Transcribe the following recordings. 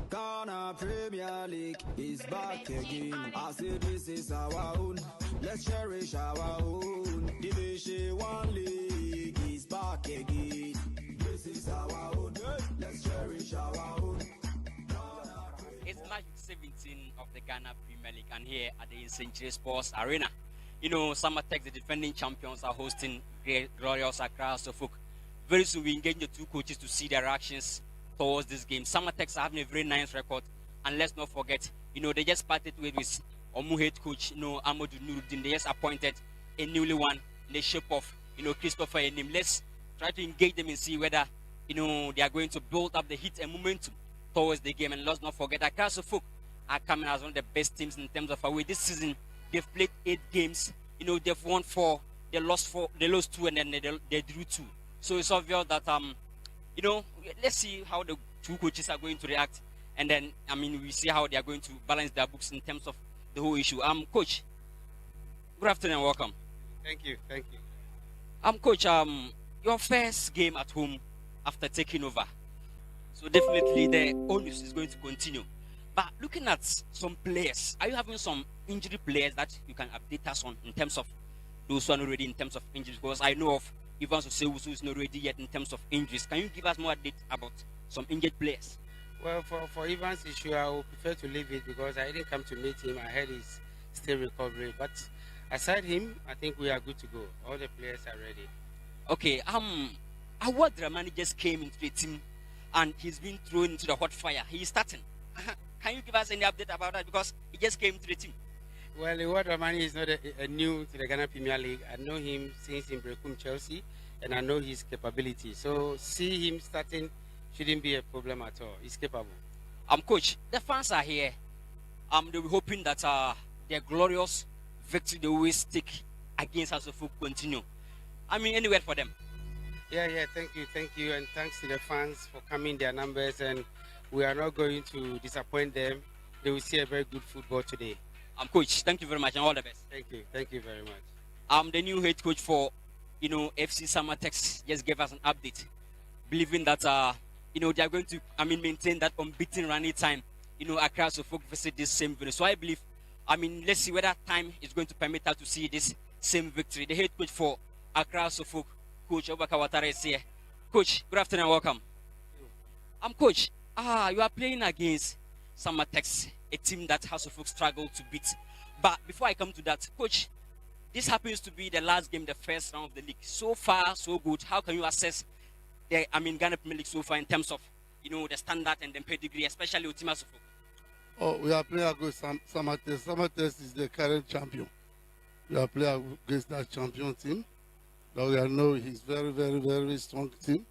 Ghana Premier League is back again. I say this is our own. Let's cherish our own. Division 1 League is back again. This is our own. Let's cherish our own. It's match 17 of the Ghana Premier League, and here at the Century Sports Arena, SAMATEX, the defending champions, are hosting glorious Accra. So, very soon we engage the two coaches to see their actions towards this game. SAMATEX are having a very nice record, and let's not forget, they just parted with Omu head coach, Amadou Nuruddin. They just appointed a newly one in the shape of, Christopher Enim. Let's try to engage them and see whether, they are going to build up the heat and momentum towards the game. And let's not forget that Accra are coming as one of the best teams in terms of away this season. They've played 8 games. They've won 4, they lost 2, and then they drew 2. So it's obvious that let's see how the two coaches are going to react, and then we see how they are going to balance their books in terms of the whole issue. Coach, good afternoon and welcome. Thank you. Coach, your first game at home after taking over, so definitely the onus is going to continue. But looking at some players, are you having some injury players that you can update us on in terms of those who are not ready in terms of injuries? Because I know of Ivan Sosewusu is not ready yet in terms of injuries. Can you give us more update about some injured players? Well, for Ivan's issue, I would prefer to leave it because I didn't come to meet him. I heard he's still recovering. But aside him, I think we are good to go. All the players are ready. Okay. Awad Dramani just came into the team and he's been thrown into the hot fire. He's starting. Can you give us any update about that? Because he just came to the team. Well, Awad Dramani is not a new to the Ghana Premier League. I know him since in Brekum, Chelsea, and I know his capability. So see him starting shouldn't be a problem at all. He's capable. Coach, the fans are here. They were hoping that their glorious victory they always take against us will continue. Any word for them? Yeah. Thank you, and thanks to the fans for coming. Their numbers, and we are not going to disappoint them. They will see a very good football today. Coach, thank you very much and all the best. Thank you very much. The new head coach for FC SAMATEX just gave us an update, believing that they are going to maintain that unbeaten running time. Accra Suffolk visit this same venue. So I believe, let's see whether time is going to permit us to see this same victory. The head coach for Accra Suffolk, Coach Obaka Watara, is here. Coach, good afternoon and welcome. Coach, you are playing against SAMATEX, a team that has Suffolk struggled to beat. But before I come to that, Coach, this happens to be the last game, the first round of the league. So far, so good. How can you assess the Ghana Premier League so far in terms of the standard and the pedigree, especially Ultima Suffolk? Oh, we are playing against SAMATEX. SAMATEX is the current champion. We are playing against that champion team. But we know he's very, very, very strong team.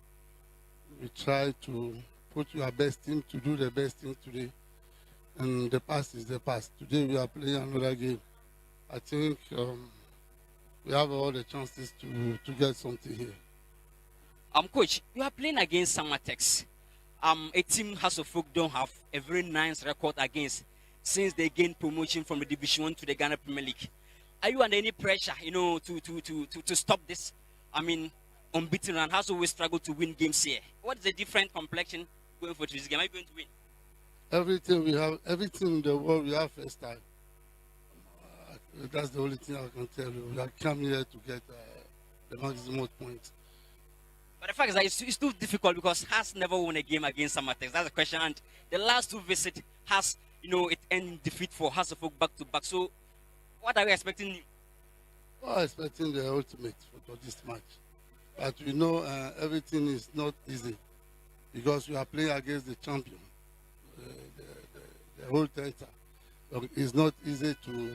We try to put our best team to do the best thing today. And the past is the past. Today we are playing another game. I think we have all the chances to get something here. Coach, you are playing against SAMATEX. A team Hasselhoff don't have a very nice record against since they gained promotion from the Division 1 to the Ghana Premier League. Are you under any pressure, to stop this? Unbeaten run has always struggled to win games here. What is the different complexion going for this game? Are you going to win? Everything in the world we have first time. That's the only thing I can tell you. We are coming here to get the maximum points. But the fact is that it's too difficult because Has never won a game against SAMATEX. That's the question. And the last 2 visits Has, it ended defeat for Hasselhoff back to back. So, what are we expecting? We are expecting the ultimate for this match. But we know everything is not easy because we are playing against the champion, the whole title. It's not easy to.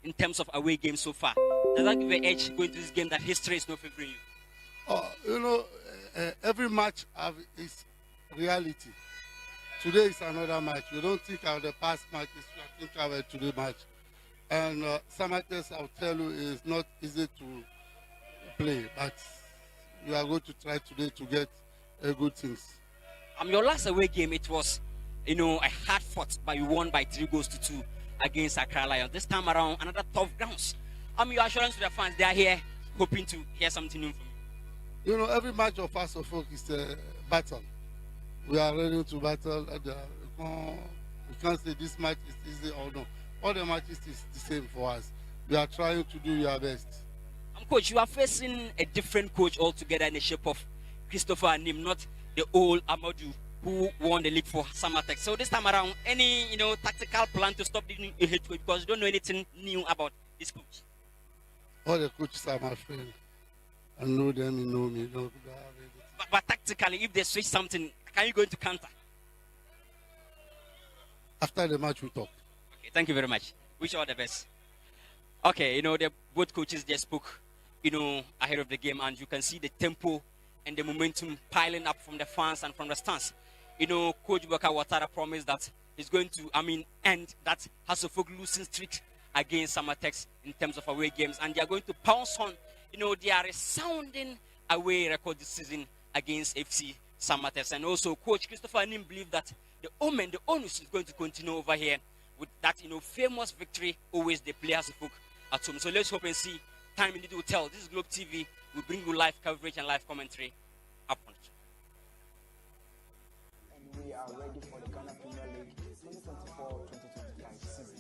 In terms of away games so far, does that give an edge going to this game that history is not favoring you? Every match have its reality. Today is another match. We don't think of the past matches. We think of today's match. And SAMATEX, I'll tell you, is not easy to play. But we are going to try today to get good things. Your last away game, it was, a hard fought, but you won by 3-2 against Accra Lions. This time around, another tough grounds. Your assurance to the fans, they are here hoping to hear something new from you. Every match of us is a battle. We are ready to battle. we can't say this match is easy or no. All the matches is the same for us. We are trying to do our best. Coach, you are facing a different coach altogether in the shape of Christopher Anim, not the old Amadou who won the league for SAMATEX. So this time around, any tactical plan to stop the new head coach because you don't know anything new about this coach? All the coaches are my friend. I know them, you know me. But tactically, if they switch something, can you go into counter? After the match, we talk. Okay, thank you very much. Wish you all the best. Okay, both coaches just spoke, ahead of the game, and you can see the tempo and the momentum piling up from the fans and from the stands. Coach Baka Watara promised that he's going to, end that Hasselhoff losing streak against SAMATEX in terms of away games, and they are going to pounce on, their resounding away record this season against FC SAMATEX. And also, Coach Christopher Anim believed that the onus is going to continue over here with that, famous victory always they play Hasselhoff at home. So let's hope and see. Time indeed will tell. This is Globe TV. We bring you live coverage and live commentary up front. And we are ready for the Ghana Premier League 2024-2025 season.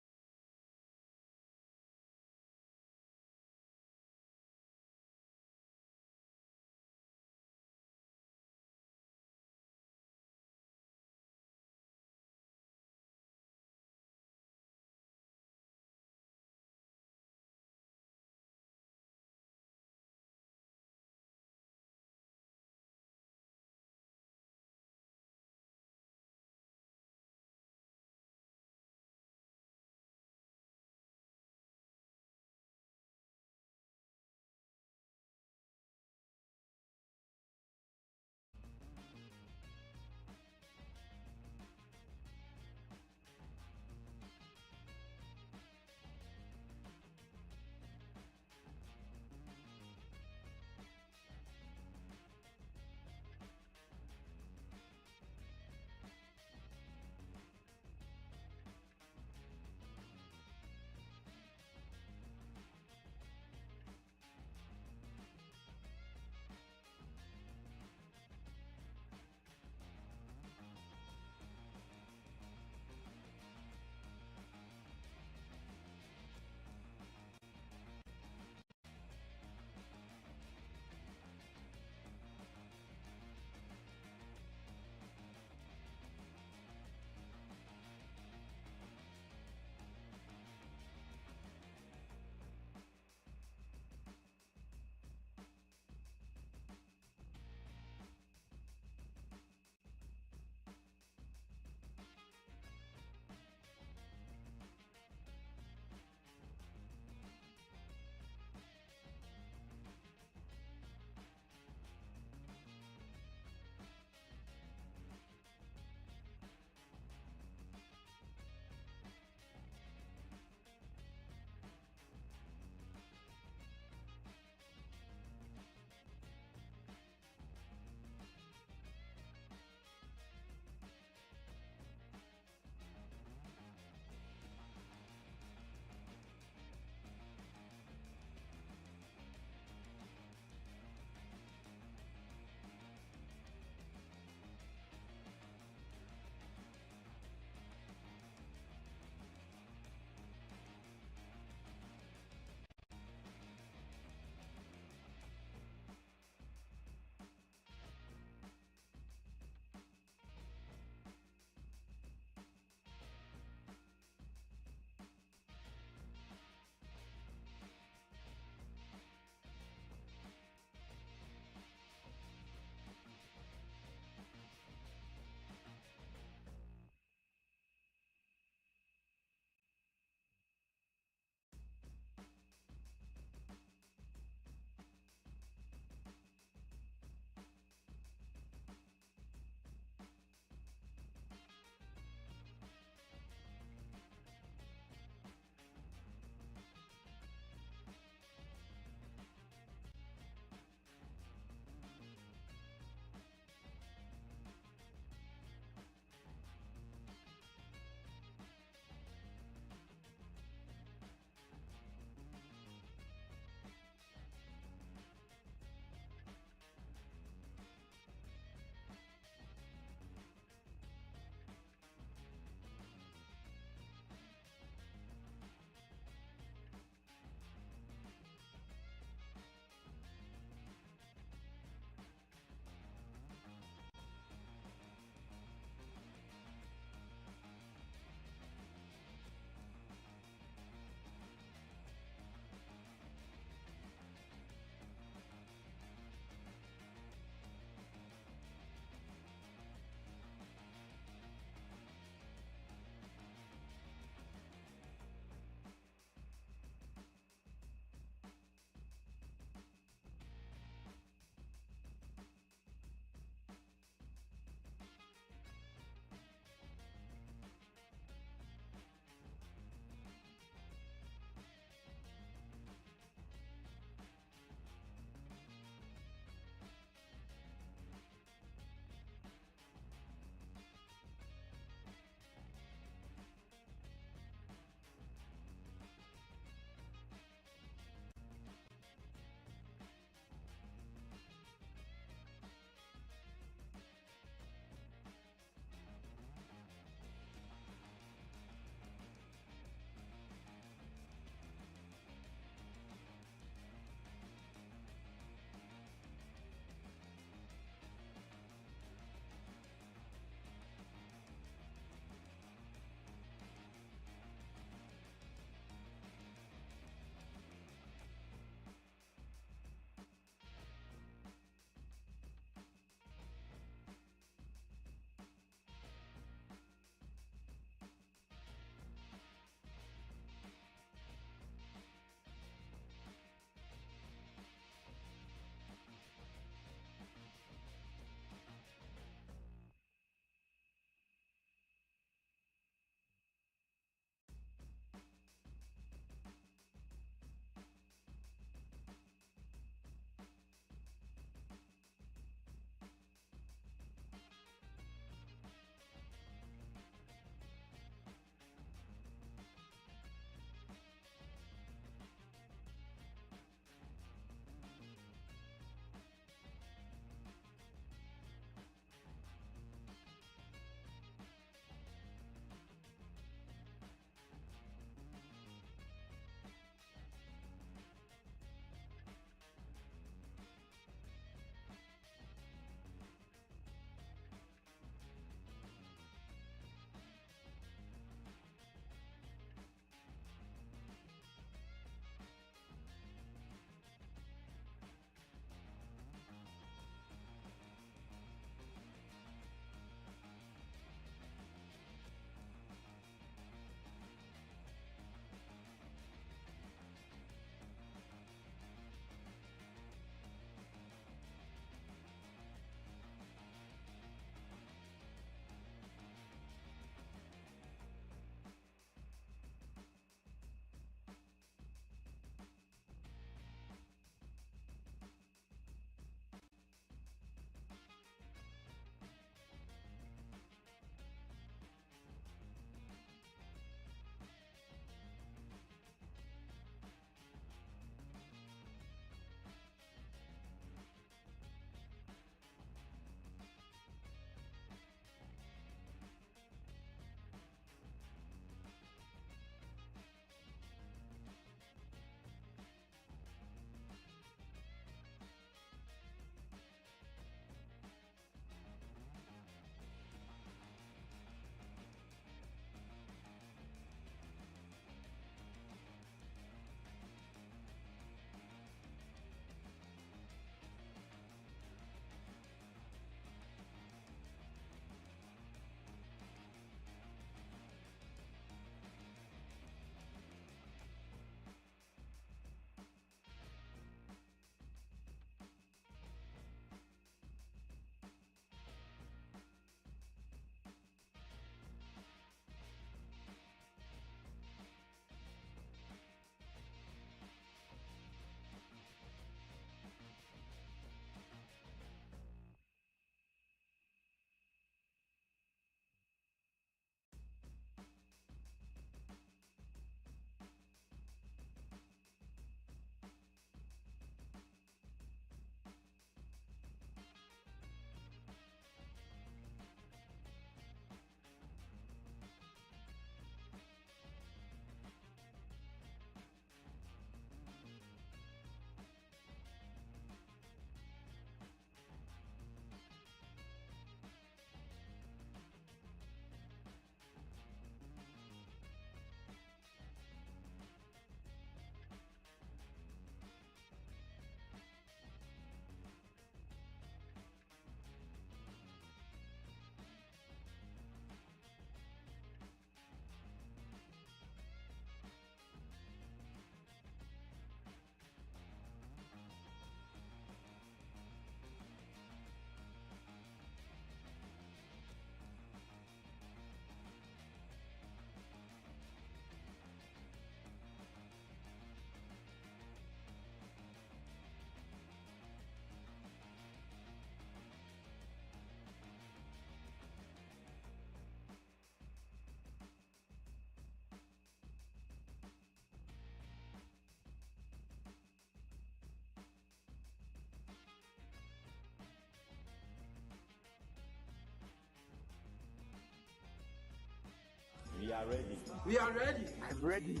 We are ready. We are ready. I'm ready.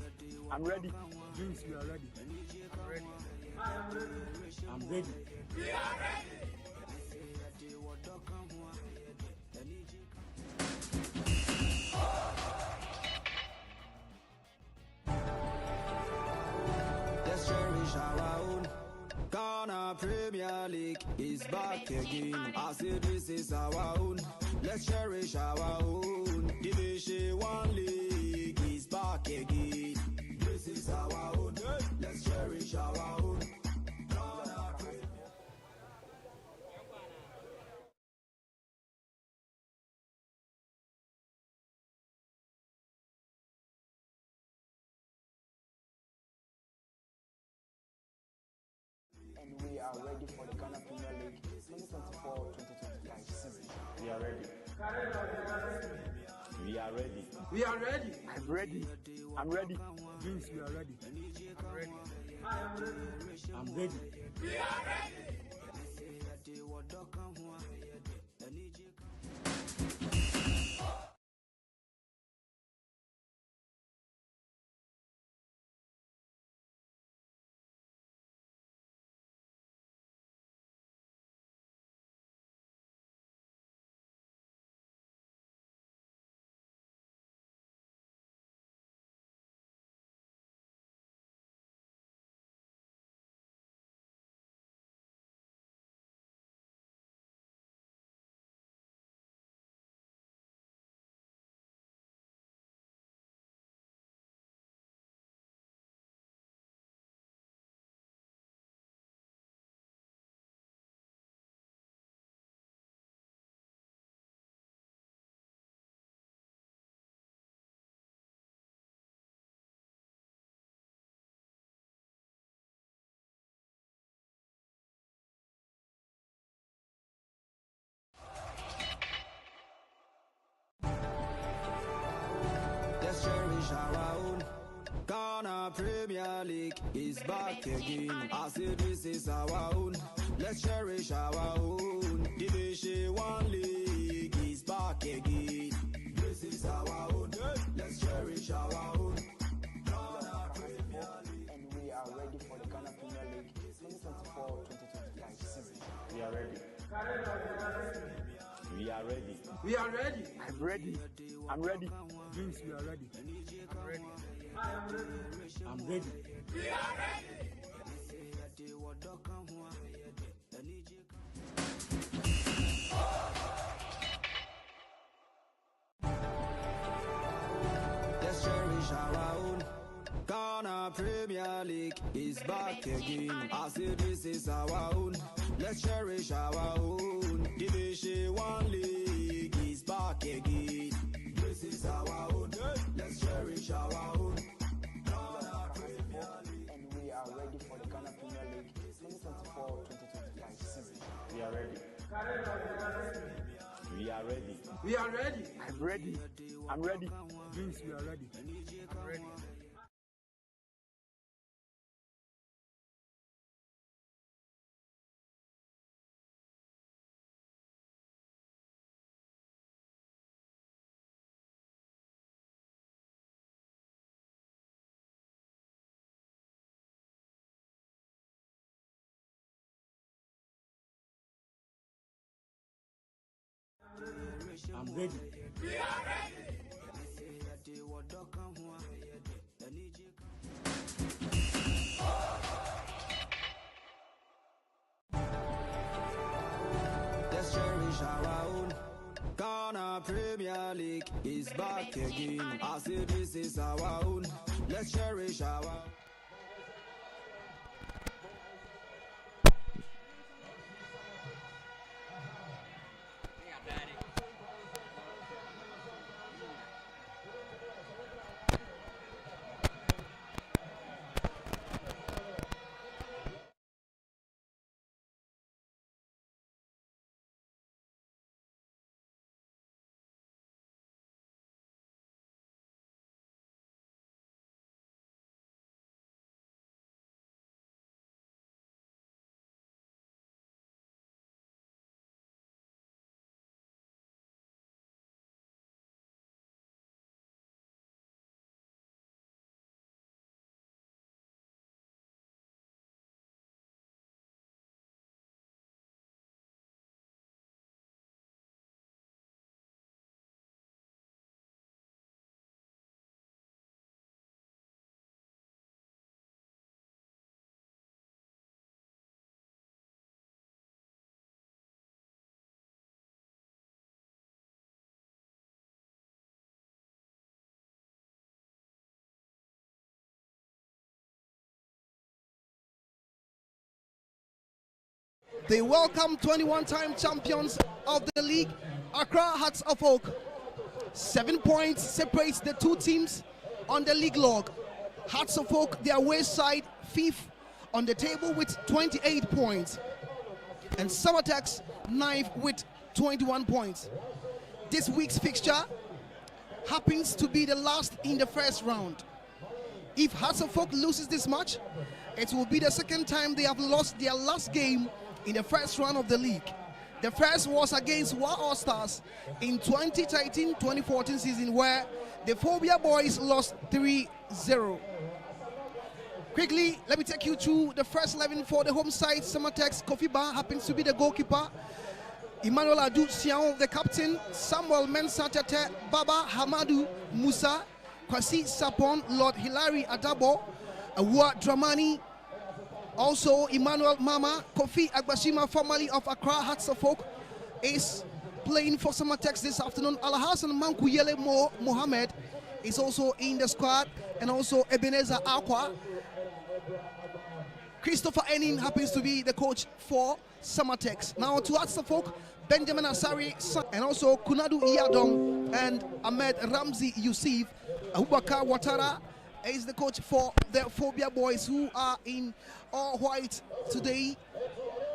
I'm ready. Dreams, we are ready. I'm ready. I'm ready. Let's cherish our own. Ghana Premier League is back again. I say this is our own. Let's cherish our own. Division 1 League is back again. This is our own. Let's cherish our own. Ghana Premier. And we are ready for the Ghana Premier League 2024-2025 season. We are ready. We are ready. We are ready. I'm ready. I'm ready. Dreams, we are ready. I'm ready. I'm ready. Let's cherish our own. Ghana Premier League is back again. I say this is our own. Let's cherish our own. Division 1 League is back again. This is our own. Let's cherish our own. Ghana Premier League. And we are ready for the Ghana Premier League 2024-2025 season. We are ready. We are ready. We are ready. I'm ready. I'm ready. Dreams, we are ready. I'm ready. I'm ready. Let's cherish our own. Ghana Premier League is back again. I say this is our own. Let's cherish our own. Division 1 League is back again. This is our own. Let's cherish our own. Ghana Premier League. And we are ready for the Ghana Premier League 2024-2025 season. We are ready. We are ready. We are ready. I'm ready. I'm ready. Dreams, we are ready. I'm ready. I'm ready. Let's cherish our own. Ghana Premier League is back again. I say this is our own. Let's cherish our own. They welcome 21-time champions of the league, Accra Hearts of Oak. 7 points separates the two teams on the league log. Hearts of Oak, their away side, 5th on the table with 28 points. And SAMATEX, 9th with 21 points. This week's fixture happens to be the last in the first round. If Hearts of Oak loses this match, it will be the second time they have lost their last game in the first round of the league. The first was against Wa All Stars in 2013-2014 season, where the Phobia boys lost 3-0. Quickly, let me take you through the first 11 for the home side. SAMATEX. Kofi Ba happens to be the goalkeeper. Emmanuel Adu Siao, the captain. Samuel Mensah Tete, Baba Hamadou Musa, Kwasi Sapon, Lord Hilary Adabo, Awa Dramani, also Emmanuel Mama. Kofi Agbashima, formerly of Accra Hearts of Oak, is playing for SAMATEX this afternoon. Alhassan Mankuyele Mohamed is also in the squad, and also Ebenezer Akwa. Christopher Enin happens to be the coach for SAMATEX. Now to Hearts of Oak, Benjamin Asari, and also Kunadu Iyadong and Ahmed Ramzi Yusuf. Abubakar Watara is the coach for the Phobia boys, who are in all white today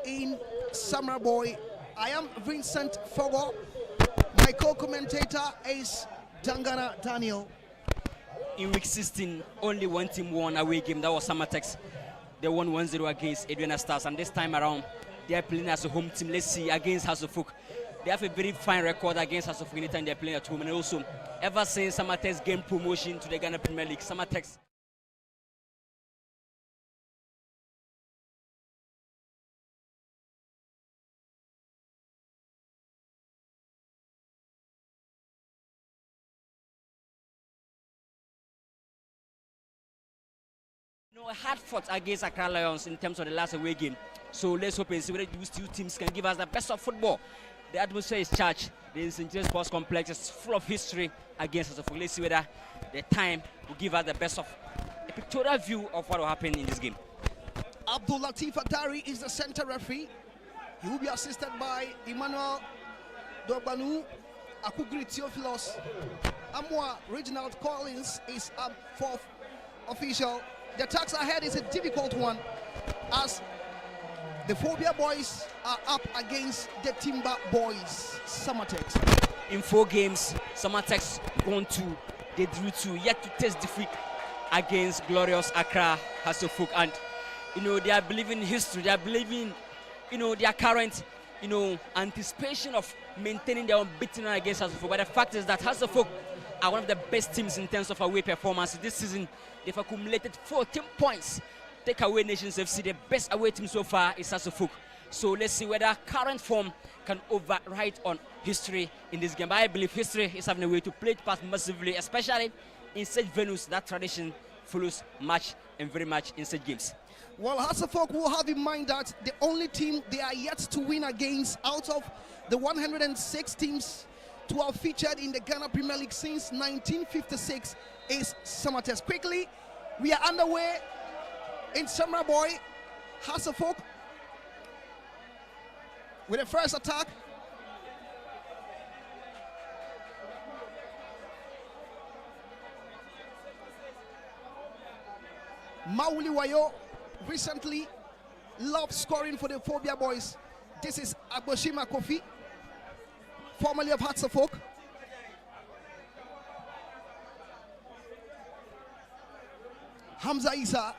in Samurai Boy. I am Vincent Fogo. My co-commentator is Dangana Daniel. In week 16, only one team won away game. That was SAMATEX. They won 1-0 against Adriana Stars, and this time around they are playing as a home team. Let's see, against House of Folk. They have a very fine record against House of Folk anytime they're playing at home. And also, ever since SAMATEX gained promotion to the Ghana Premier League, SAMATEX hard fought against Accra Lions in terms of the last away game. So let's hope and see whether these two teams can give us the best of football. The atmosphere is charged. The St. James Sports Complex is full of history against us. So let's see whether the time will give us the best of a pictorial view of what will happen in this game. Abdul Latif Atari is the center referee. He will be assisted by Emmanuel Dorbanu, Akugri Theophilos, Amwa Reginald Collins is up 4th official. The task ahead is a difficult one, as the Phobia boys are up against the Timber boys, SAMATEX. In 4 games, SAMATEX gone 2, they drew 2, yet to test defeat against glorious Accra Hearts of Folk. And they are believing history, they are believing their current anticipation of maintaining their unbeaten run against Hearts of Folk. But the fact is that Hearts of Folk are one of the best teams in terms of away performance this season. They've accumulated 14 points. Take away Nations FC, the best away team so far is Hearts of Folk. So let's see whether current form can override on history in this game. But I believe history is having a way to play it past massively, especially in such venues. That tradition follows much and very much in such games. Well, Hearts of Folk will have in mind that the only team they are yet to win against out of the 106 teams to have featured in the Ghana Premier League since 1956 is SAMATEX. Quickly, we are underway in Samurai Boy. Hearts of Folk with the first attack. Mauli Wayo recently loved scoring for the Phobia boys. This is Agboshima Kofi, formerly of Hearts of Folk. Hamza Isa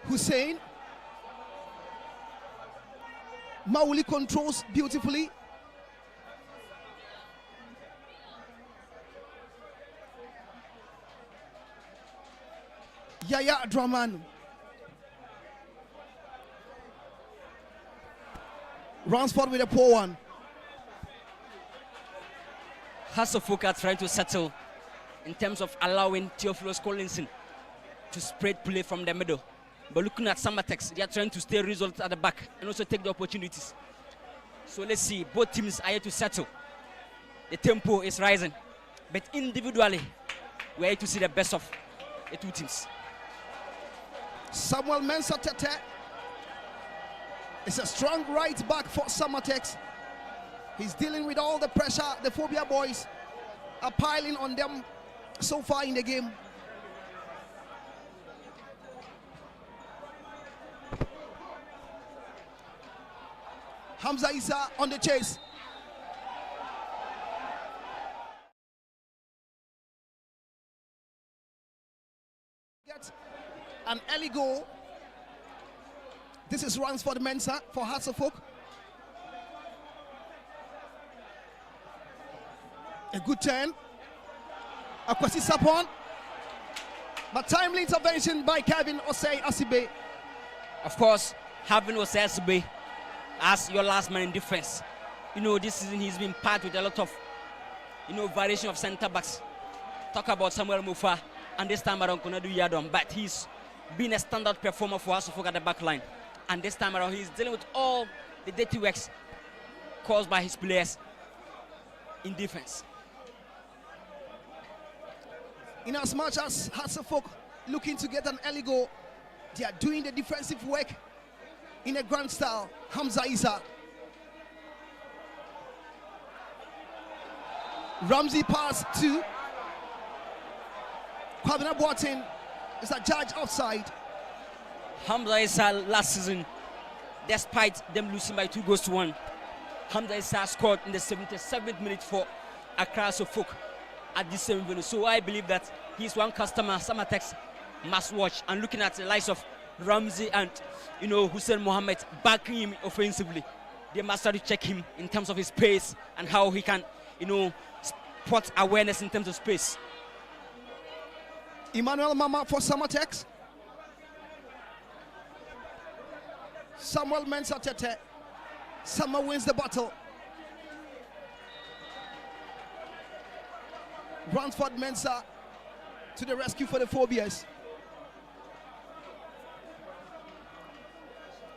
Hussein. Mauli controls beautifully. Yaya Draman. Ransford with a poor one. Hearts of Folk are trying to settle in terms of allowing Theophilus Collinson to spread play from the middle. But looking at SAMATEX, they are trying to stay resolute at the back and also take the opportunities. So let's see, both teams are here to settle. The tempo is rising, but individually, we are here to see the best of the two teams. Samuel Mensah Tete It's a strong right back for SAMATEX. He's dealing with all the pressure the Phobia boys are piling on them so far in the game. Hamza Issa on the chase. Gets an early goal. This is runs for the Mensa for Hearts of Oak. A good turn. Akwasi Sapon. But timely intervention by Kevin Osei Asibe. Of course, having Osei Asibe as your last man in defense. You know, this season he's been part with a lot of, variation of centre backs. Talk about Samuel Mufa and this time around Konadu Yadom, but he's been a standard performer for us at the back line. And this time around he's dealing with all the dirty works caused by his players in defense. In as much as Hearts of Oak looking to get an early goal, they are doing the defensive work in a grand style. Hamza Issa. Ramsey pass to Kwabena Boateng. Is a judge outside. Hamza Issa last season, despite them losing by 2-1, Hamza Issa scored in the 77th minute for Accra Suffolk at this same venue. So I believe that he's one customer SAMATEX must watch. And looking at the likes of Ramsey and Hussein Mohammed backing him offensively, they must start to check him in terms of his pace and how he can spot awareness in terms of space. Emmanuel Mama for SAMATEX. Samuel Mensah Tete. Sama wins the battle. Ransford Mensah to the rescue for the Phobias.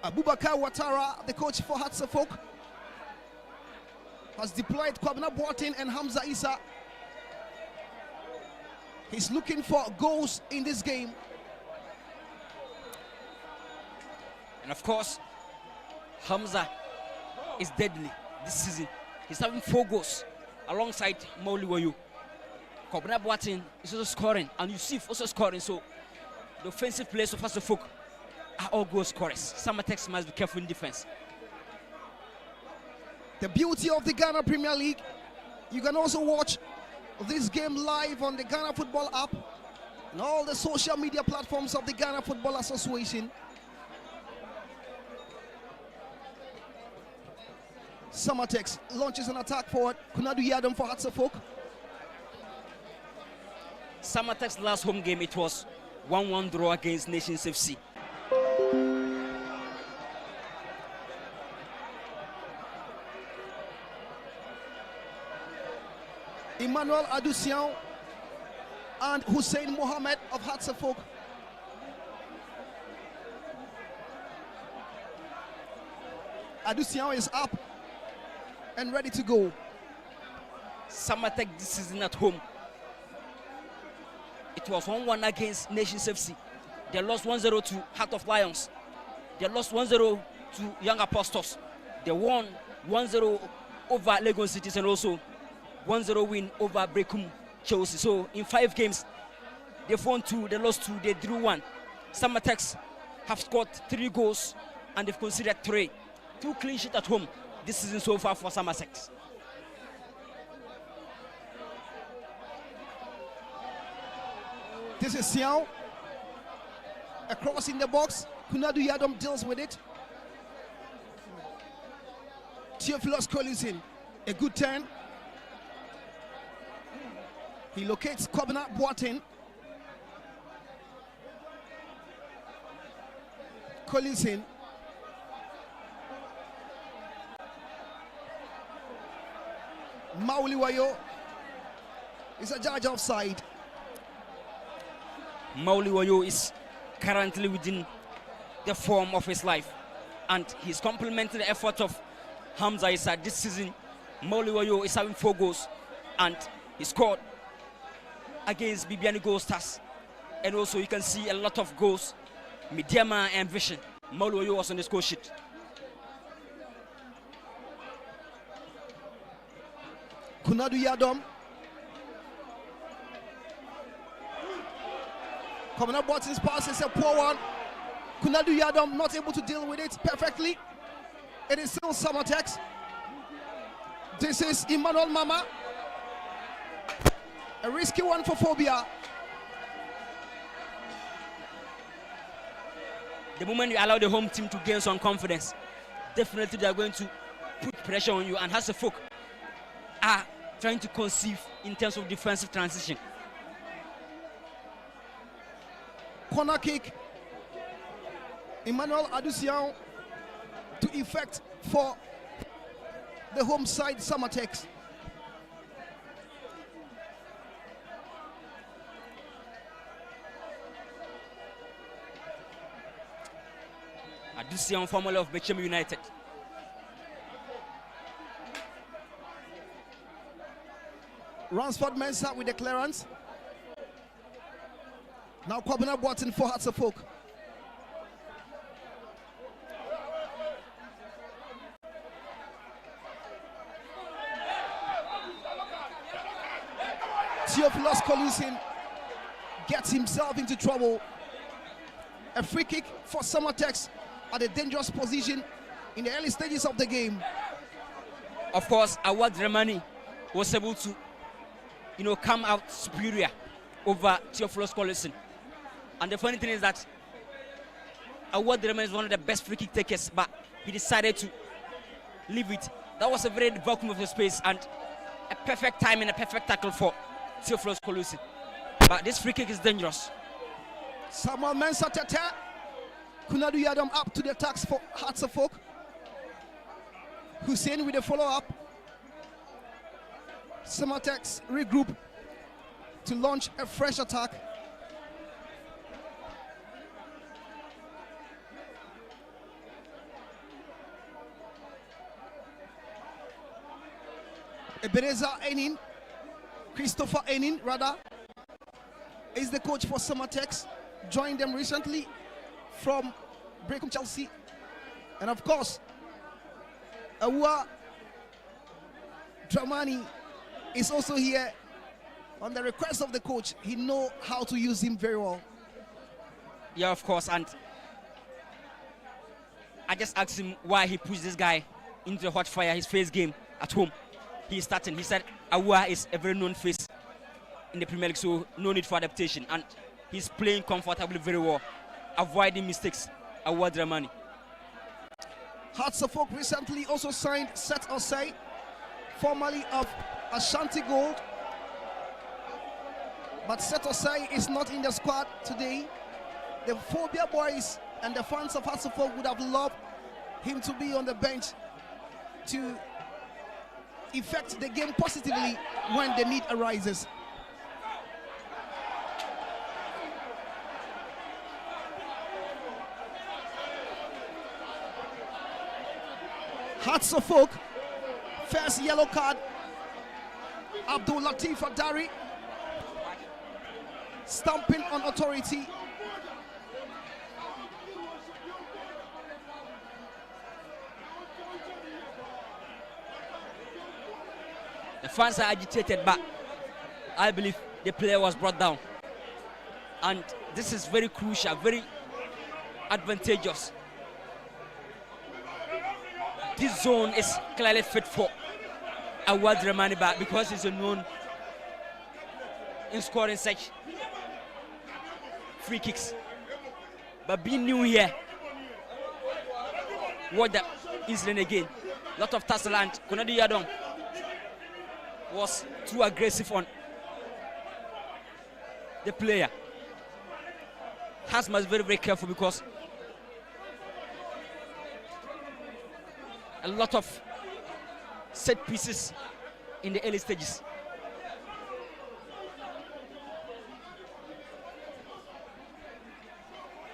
Abubakar Ouattara, the coach for Hearts of Oak, has deployed Kwabena Boateng and Hamza Issa. He's looking for goals in this game. And of course, Hamza is deadly this season. He's having 4 goals alongside Mauli Wayu. Kwabena Boateng is also scoring, and Yusuf also scoring. So the offensive players of Hearts of Oak are all goal scorers. SAMATEX must be careful in defense. The beauty of the Ghana Premier League, you can also watch this game live on the Ghana Football app and all the social media platforms of the Ghana Football Association. SAMATEX launches an attack forward. Kunadu Yadom for Hearts of Oak. SAMATEX last home game, it was 1-1 draw against Nations FC. Emmanuel Adusian and Hussein Mohammed of Hearts of Oak. Adusian is up and ready to go. SAMATEX this season at home, it was 1-1 against Nations FC. They lost 1-0 to Heart of Lions. They lost 1-0 to Young Apostles. They won 1-0 over Lagos Cities and also 1-0 win over Brecum Chelsea. So in 5 games, they've won 2, they lost 2, they drew 1. SAMATEX have scored 3 goals and they've conceded 3. 2 clean sheets at home this season so far for SAMATEX. This is Siao. Across in the box. Kunadu Yadom deals with it. Theophilus Collison. A good turn. He locates Kwabena Boateng. Collison. Mauli Wayo is a judge offside. Mauli Wayo is currently within the form of his life, and he's complementing the effort of Hamza Issa this season. Mauli Wayo is having 4 goals, and he scored against Bibiani Gold Stars, and also you can see a lot of goals, Midiama and Vision. Mauli Wayo was on the score sheet. Kunadu Yadom. Coming up, Watson's pass is a poor one. Kunadu Yadom not able to deal with it perfectly. It is still SAMATEX. This is Emmanuel Mama. A risky one for Phobia. The moment you allow the home team to gain some confidence, definitely they are going to put pressure on you, and Hasselhoff are trying to conceive in terms of defensive transition. Corner kick. Emmanuel Adusian to effect for the home side SAMATEX. Adusian, formerly of Bechem United. Ransford Mensah with the clearance. Now Kwabena Boateng for Hasselhoff. Theophilus Colusin gets himself into trouble. A free kick for SAMATEX at a dangerous position in the early stages of the game. Of course, Awad Remani was able to, come out superior over Theophilus Colusin. And the funny thing is that Awad Remani is one of the best free kick takers, but he decided to leave it. That was a very vacuum of the space and a perfect time and a perfect tackle for Theophilus Colusin. But this free kick is dangerous. Samuel Mensah Tete. Kunadu Yadom up to the attacks for Hasselhoff. Hussein with a follow-up. SAMATEX regroup to launch a fresh attack. Ebenezer Enin, Christopher Enin rather, is the coach for SAMATEX. Joined them recently from Brecum Chelsea. And of course, Awa Dramani is also here on the request of the coach. He knows how to use him very well. Yeah, of course. And I just asked him why he pushed this guy into the hot fire, his first game at home. He's starting. He said Awa is a very known face in the Premier League, so no need for adaptation. And he's playing comfortably very well, avoiding mistakes. Awa Dramani. Hasselhoff recently also signed Seth Osei, formerly of Ashanti Gold. But Seth Osei is not in the squad today. The Phobia boys and the fans of Hasselhoff would have loved him to be on the bench to affect the game positively when the need arises. Hasselhoff, first yellow card. Abdul Latif Adari stamping on authority. The fans are agitated, but I believe the player was brought down. And this is very crucial, very advantageous. This zone is clearly fit for Awad Remani back because he's a known in scoring such free kicks. But being new here, what the incident again? Lot of tussle and Kunadu Yadom was too aggressive on the player. Has must be very, very careful because a lot of set pieces in the early stages.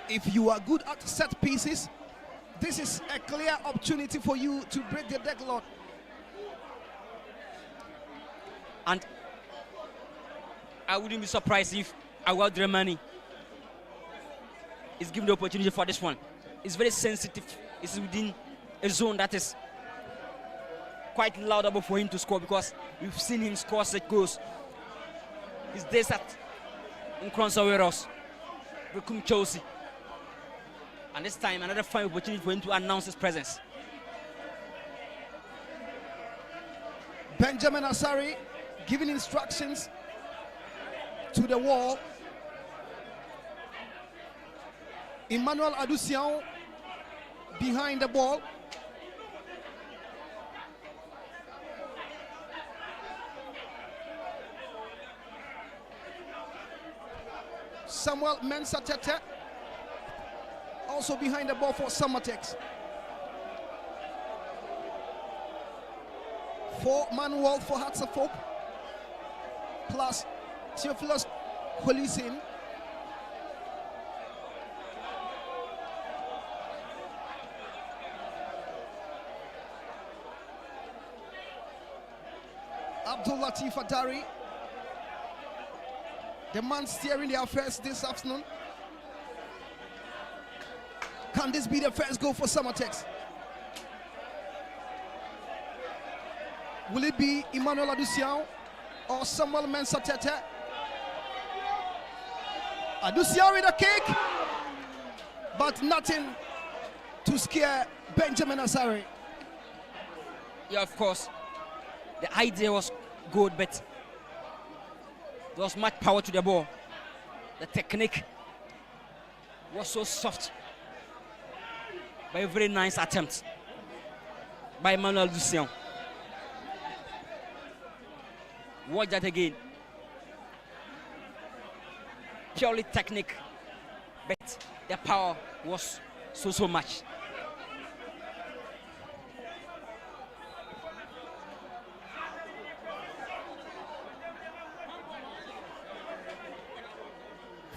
If you are good at set pieces, this is a clear opportunity for you to break the deadlock. And I wouldn't be surprised if Awad Remani is given the opportunity for this one. It's very sensitive. It's within a zone that is quite laudable for him to score, because we've seen him score such goals. His days at Nkronsaweros, Brekum Chelsea. And this time, another fine opportunity for him to announce his presence. Benjamin Asari giving instructions to the wall. Emmanuel Adusian behind the ball. Samuel Mensah Tete also behind the ball for SAMATEX. 4-man wall for Hearts of Oak, plus Theophilus Holisin. Abdul Latif Adari, the man steering the affairs this afternoon. Can this be the first goal for SAMATEX? Will it be Emmanuel Adusian or Samuel Mensah Tete? Adusian with a kick, but nothing to scare Benjamin Asari. Yeah, of course. The idea was good, but there was much power to the ball. The technique was so soft. By a very nice attempt by Emmanuel Adusian. Watch that again. Purely technique, but the power was so much.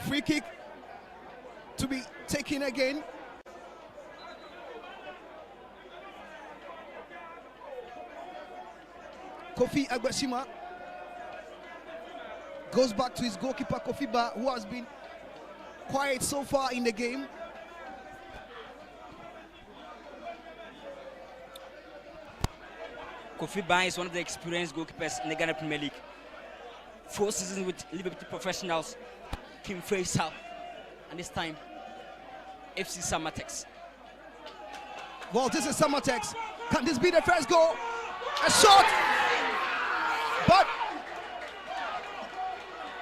Free kick to be taken again. Kofi Agbesima goes back to his goalkeeper Kofi Ba, who has been quiet so far in the game. Kofi Ba is one of the experienced goalkeepers in the Ghana Premier League. 4 seasons with Liberty Professionals, Team Faisal, and this time FC SAMATEX. Well, this is SAMATEX. Can this be the first goal? A shot, but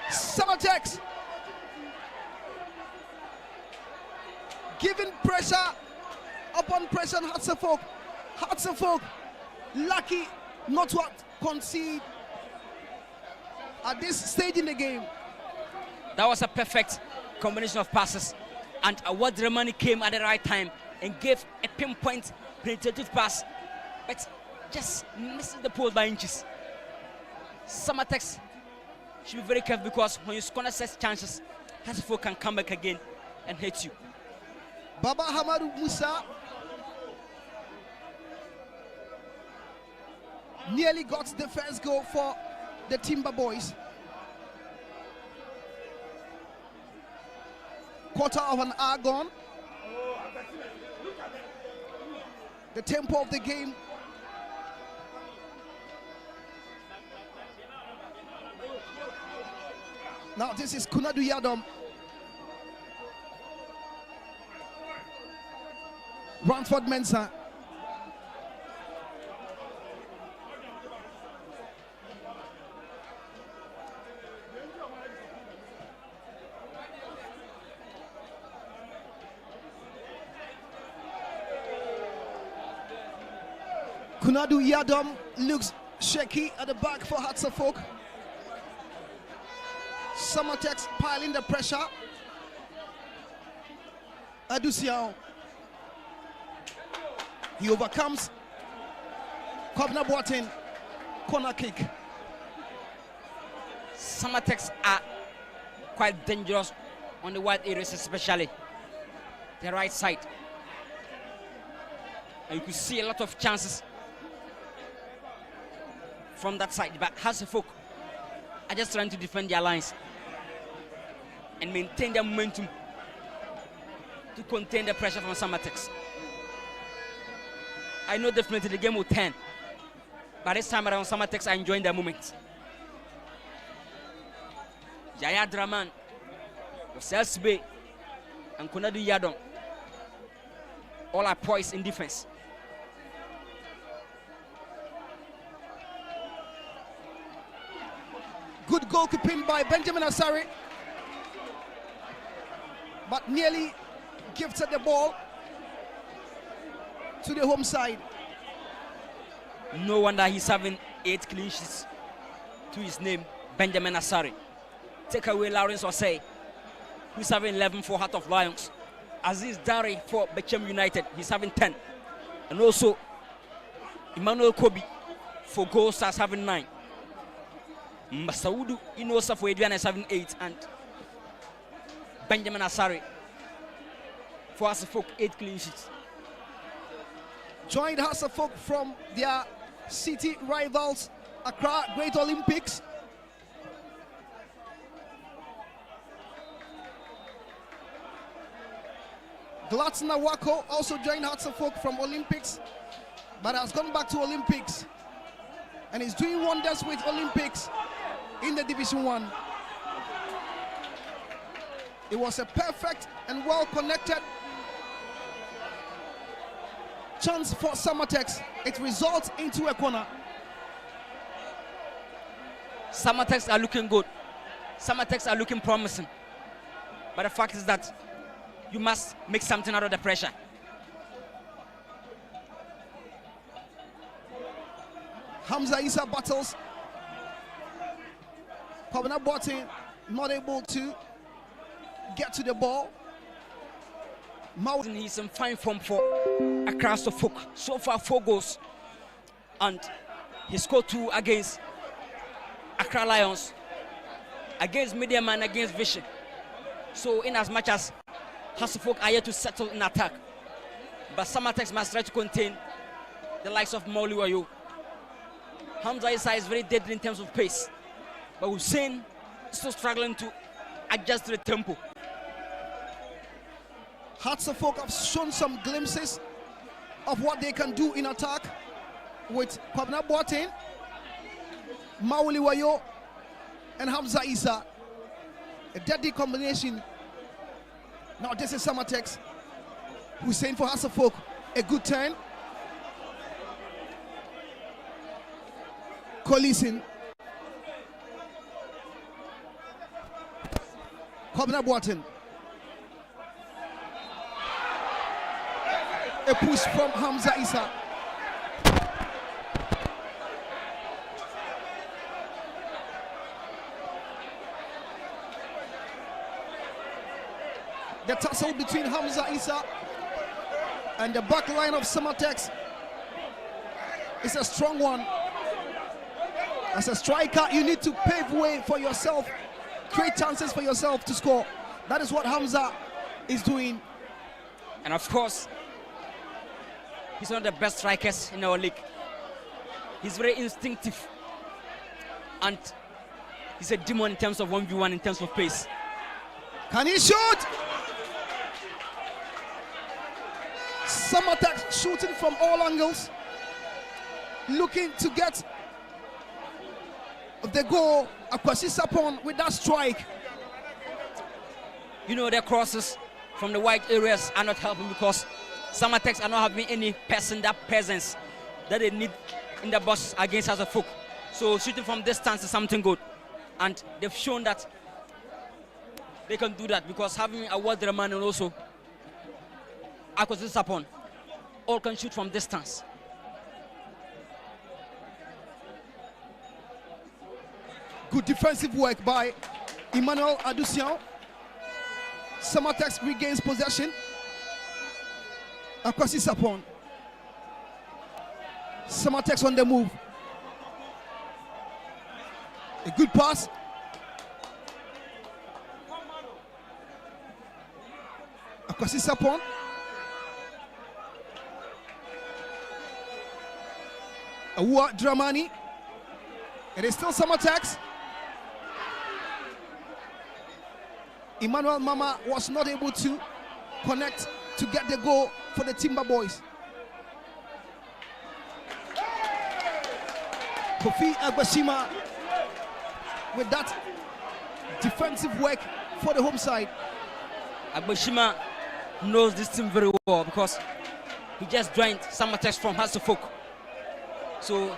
SAMATEX giving pressure upon pressure on Hearts of Oak. Hearts of Oak lucky not to concede at this stage in the game. That was a perfect combination of passes, and Awad Remani came at the right time and gave a pinpoint penetrative pass, but just misses the post by inches. SAMATEX should be very careful, because when you score such chances, Hasifo can come back again and hit you. Baba Hamadu Musa nearly got the first goal for the Timber Boys. Quarter of an hour gone. The tempo of the game now. This is Kunadu Yadom. Ransford Mensah. Kunadu Yadom looks shaky at the back for Hearts of Oak. SAMATEX piling the pressure. Adusian. He overcomes Kobna Boateng. Corner kick. SAMATEX are quite dangerous on the wide areas, especially the right side. And you could see a lot of chances from that side, but Hasselhoff are just trying to defend their lines and maintain their momentum to contain the pressure from SAMATEX. I know definitely the game will turn But this time around, SAMATEX are enjoying the moment. Jaya Draman, Oselsbe, and Konadu Yadon. All are poised in defense. Good goalkeeping by Benjamin Asari, but nearly gifted the ball to the home side. No wonder he's having 8 clean sheets to his name, Benjamin Asari. Take away Lawrence Osei, who's having 11 for Heart of Lions. Aziz Dari for Bechem United, he's having 10. And also Emmanuel Kobi for Gold Stars having 9. Masaudu Inosa for Adrian is having 8, and Benjamin Asari for Hasselhoek 8 clean sheets. Joined Hasselhoek from their city rivals Accra Great Olympics. Gladson Awako also joined Hasselhoek from Olympics, but has gone back to Olympics and is doing wonders with Olympics in the Division 1. It was a perfect and well-connected chance for SAMATEX. It results into a corner. SAMATEX are looking good. SAMATEX are looking promising. But the fact is that you must make something out of the pressure. Hamza Issa battles. Kwabena Boateng not able to get to the ball. He's in fine form for Accra Suffolk. So far 4 goals. And he scored 2 against Accra Lions, against Medium and against Vision. So in as much as Hasselhoek are here to settle in attack, but SAMATEX must try to contain the likes of Mauli Wayo. Hamza Issa is very deadly in terms of pace, but Hussein is still struggling to adjust to the tempo. Hasselhoek have shown some glimpses of what they can do in attack with Kwabena Boateng, Mauli Wayo, and Hamza Issa. A deadly combination. Now this is SAMATEX. Hussein for Hasselhoek. A good turn. Collison. Kwabena Boateng. A push from Hamza Issa. The tussle between Hamza Issa and the back line of SAMATEX is a strong one. As a striker, you need to pave way for yourself, create chances for yourself to score. That is what Hamza is doing. And of course, he's one of the best strikers in our league. He's very instinctive, and he's a demon in terms of 1v1, in terms of pace. Can he shoot? SAMATEX shooting from all angles, looking to get the goal. Akwasi Sapon with that strike. You know, their crosses from the wide areas are not helping because SAMATEX are not having any person, that presence that they need in the box against Hasselhoek. So shooting from distance is something good, and they've shown that they can do that because having a Awad Rahman and also Akwasi Sapon all can shoot from distance. Good defensive work by Emmanuel Adusian. SAMATEX regains possession. Akwasi Sapon. SAMATEX on the move. A good pass. Akwasi Sapon. Awad Dramani. It is still SAMATEX. Emmanuel Mama was not able to connect to get the goal for the Timber Boys. Kofi Agbashima with that defensive work for the home side. Agbashima knows this team very well because he just joined SAMATEX from Hasselhoff. So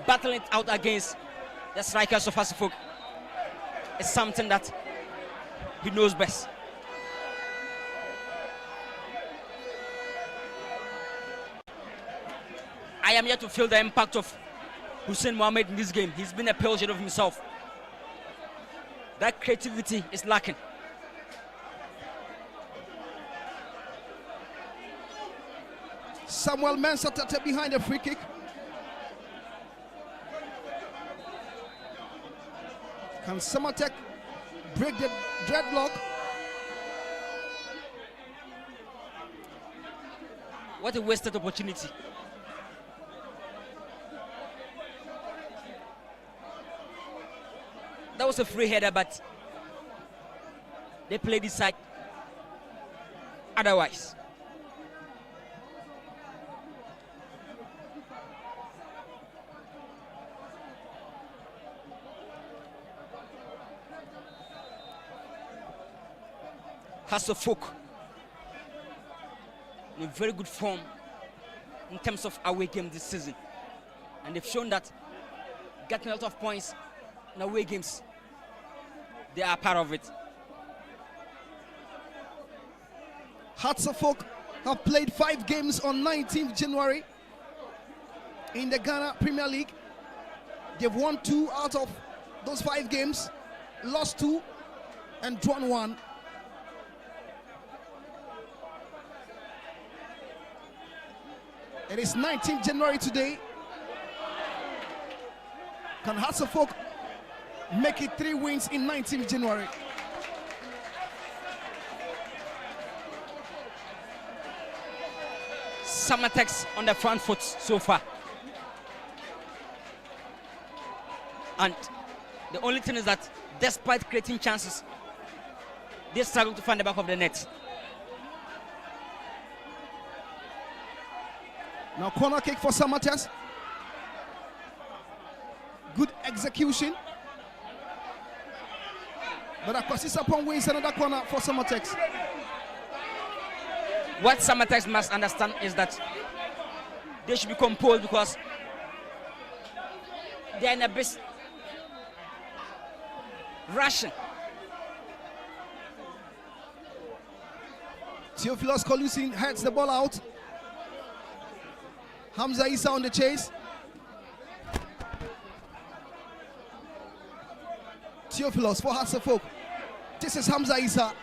battling it out against the strikers of Hasselhoff is something that he knows best. I am yet to feel the impact of Hussein Mohammed in this game. He's been a pale shade of himself. That creativity is lacking. Samuel Mensah Tete behind the free kick. Can SAMATEX break the dreadlock? What a wasted opportunity. That was a free header, but they played this side otherwise. Hasselhoff in a very good form in terms of away game this season, and they've shown that getting a lot of points in away games, they are part of it. Hasselhoff have played 5 games on 19th January in the Ghana Premier League. They've won 2 out of those 5 games, lost 2 and drawn 1. It is 19th January today. Can Hasselhoff make it 3 wins in 19th January? SAMATEX on the front foot so far. And the only thing is that despite creating chances, they struggle to find the back of the net. Now corner kick for SAMATEX. Good execution. But Akwasi Sapon wins another corner for SAMATEX. What SAMATEX must understand is that they should be composed because they are in a bit rushing. Theophilus Kolusin heads the ball out. Hamza Issa on the chase. Theophilus for Hasselhoff. This is Hamza Issa.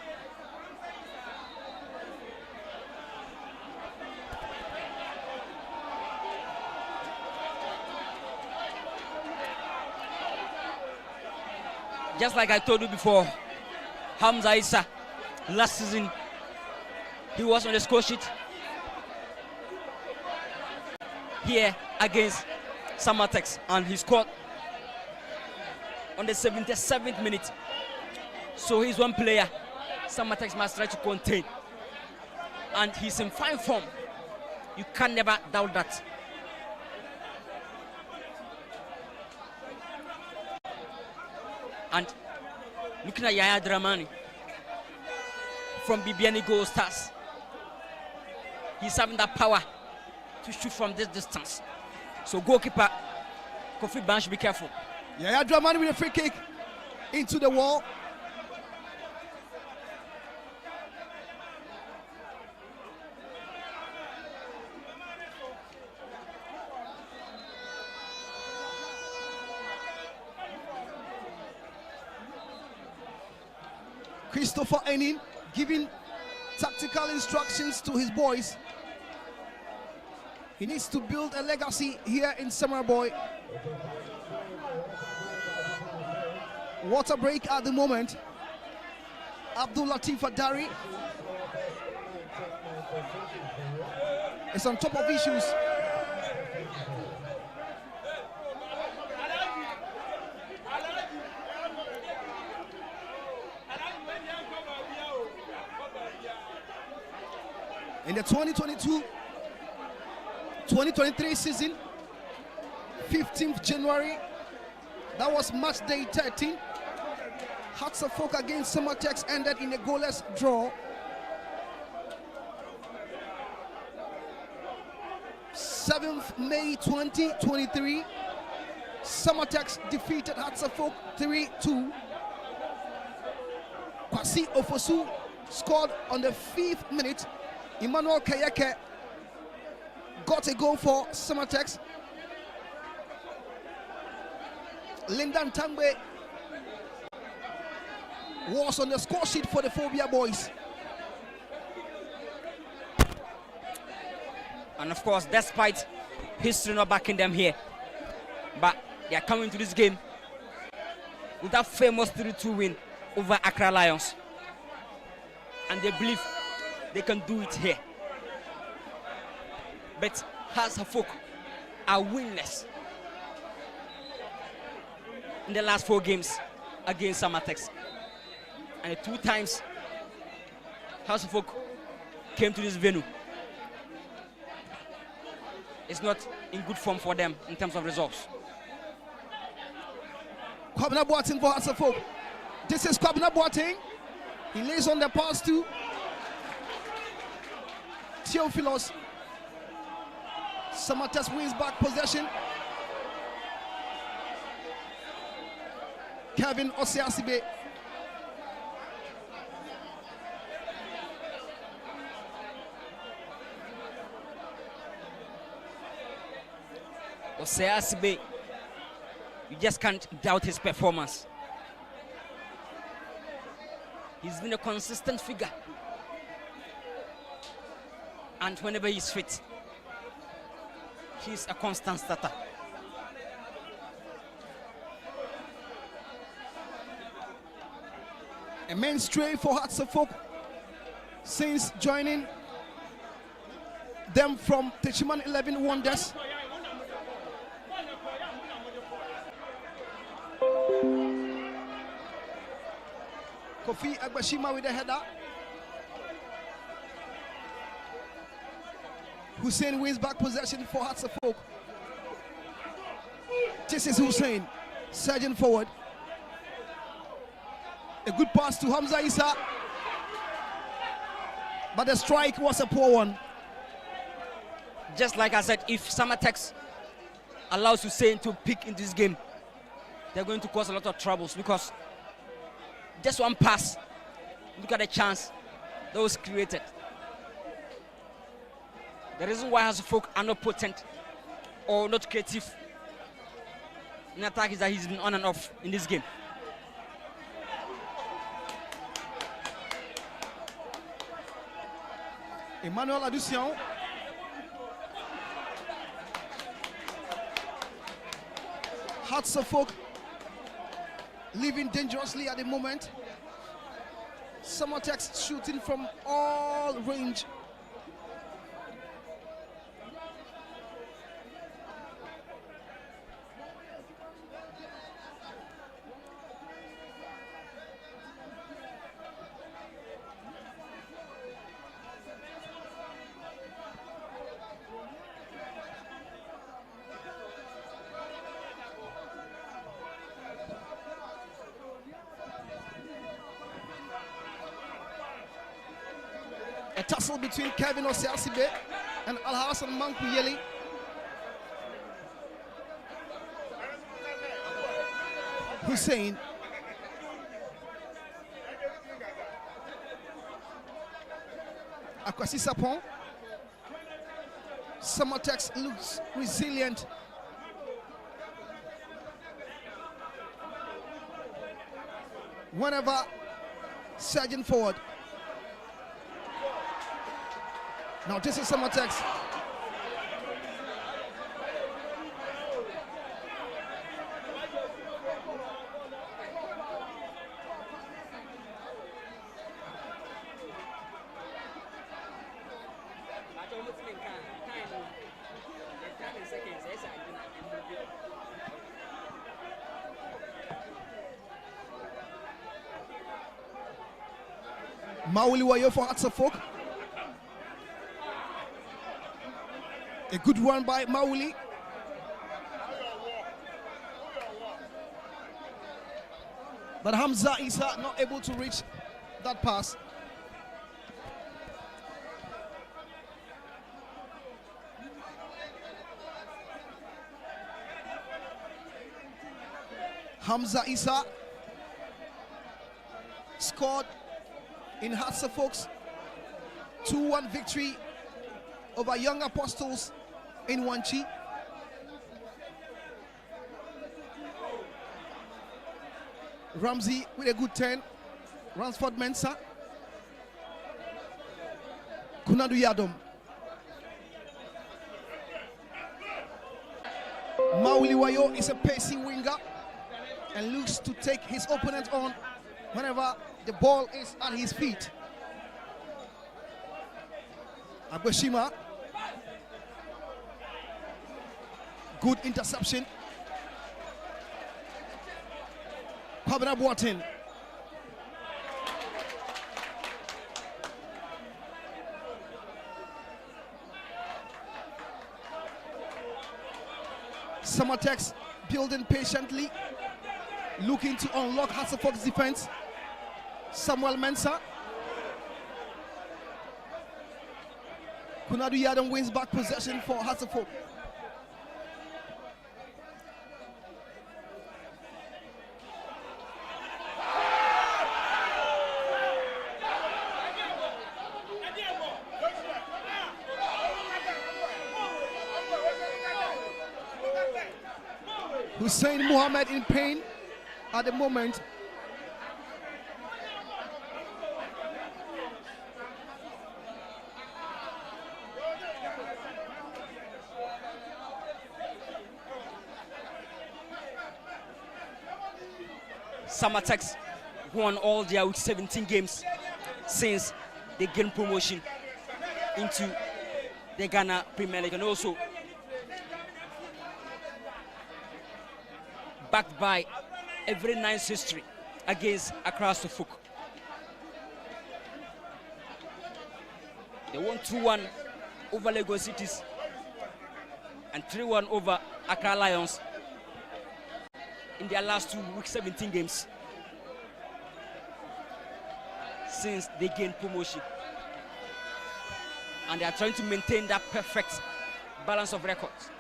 Just like I told you before, Hamza Issa, last season, he was on the score sheet here against SAMATEX, and he scored on the 77th minute. So he's one player SAMATEX must try to contain, and he's in fine form. You can never doubt that. And looking at Yaya Dramani from BBN Gold Stars, he's having that power to shoot from this distance. So goalkeeper Kofi Ban should be careful. Yaya Dramani with a free kick into the wall. Christopher Enin giving tactical instructions to his boys. He needs to build a legacy here in Samarboy. Water break at the moment. Abdul Latif Adari is on top of issues. In the 2022-2023 season, 15th January. That was match day 13. Hearts of Oak against SAMATEX ended in a goalless draw. 7th May 2023. SAMATEX defeated Hearts of Oak 3-2. Kwasi Ofosu scored on the 5th minute. Emmanuel Kayeke got a goal for SAMATEX. Linda Ntangbe was on the score sheet for the Phobia boys. And of course, despite history not backing them here, but they are coming to this game with that famous 3-2 win over Accra Lions. And they believe they can do it here. But Hearts of Oak are winless in the last 4 games against SAMATEX. And 2 times Hearts of Oak came to this venue. It's not in good form for them in terms of results. Kwabena Boateng for Hearts of Oak. This is Kwabena Boateng. He lays on the pass to Theophilos. SAMATEX wins back possession. Kevin Osiasibe. Osiasibe, you just can't doubt his performance. He's been a consistent figure. And whenever he's fit, he's a constant starter. A main stray for Hearts of Oak since joining them from Techiman 11 Wonders. Kofi Agbashima with the header. Hussein wins back possession for Hearts of Oak. This is Hussein, surging forward. A good pass to Hamza Issa, but the strike was a poor one. Just like I said, if SAMATEX allows Hussein to pick in this game, they're going to cause a lot of troubles, because just one pass, look at the chance that was created. The reason why Hearts of Oak are not potent or not creative in attack is that he's been on and off in this game. Emmanuel Adusion. Hearts of Oak living dangerously at the moment. SAMATEX shooting from all range. A tussle between Kevin Osiasibe and Al-Hassan Mankuyeli. Hussein. Akwasi Sapon. SAMATEX looks resilient. Whenever surging forward. Now this is SAMATEX. Mauli Wayo for Hearts of Oak. A good run by Mauli. But Hamza Isa not able to reach that pass. Hamza Isa scored in Hearts of Oak's 2-1 victory over Young Apostles in Wanchi. Ramsey with a good 10. Ransford Mensah. Kunadu Yadom. Mauli Wayo is a pacey winger and looks to take his opponent on whenever the ball is at his feet. Agbeshima. Good interception. Kwabena Boateng. SAMATEX building patiently, looking to unlock Hearts of Oak's defense. Samuel Mensah. Kunadu Yadom wins back possession for Hearts of Oak. Hussein Mohammed in pain at the moment. SAMATEX won all their 17 games since they gained promotion into the Ghana Premier League, and also backed by a very nice history against Accra Suffolk. They won 2-1 over Lagos Cities and 3-1 over Accra Lions in their last 2 week 17 games since they gained promotion. And they are trying to maintain that perfect balance of records.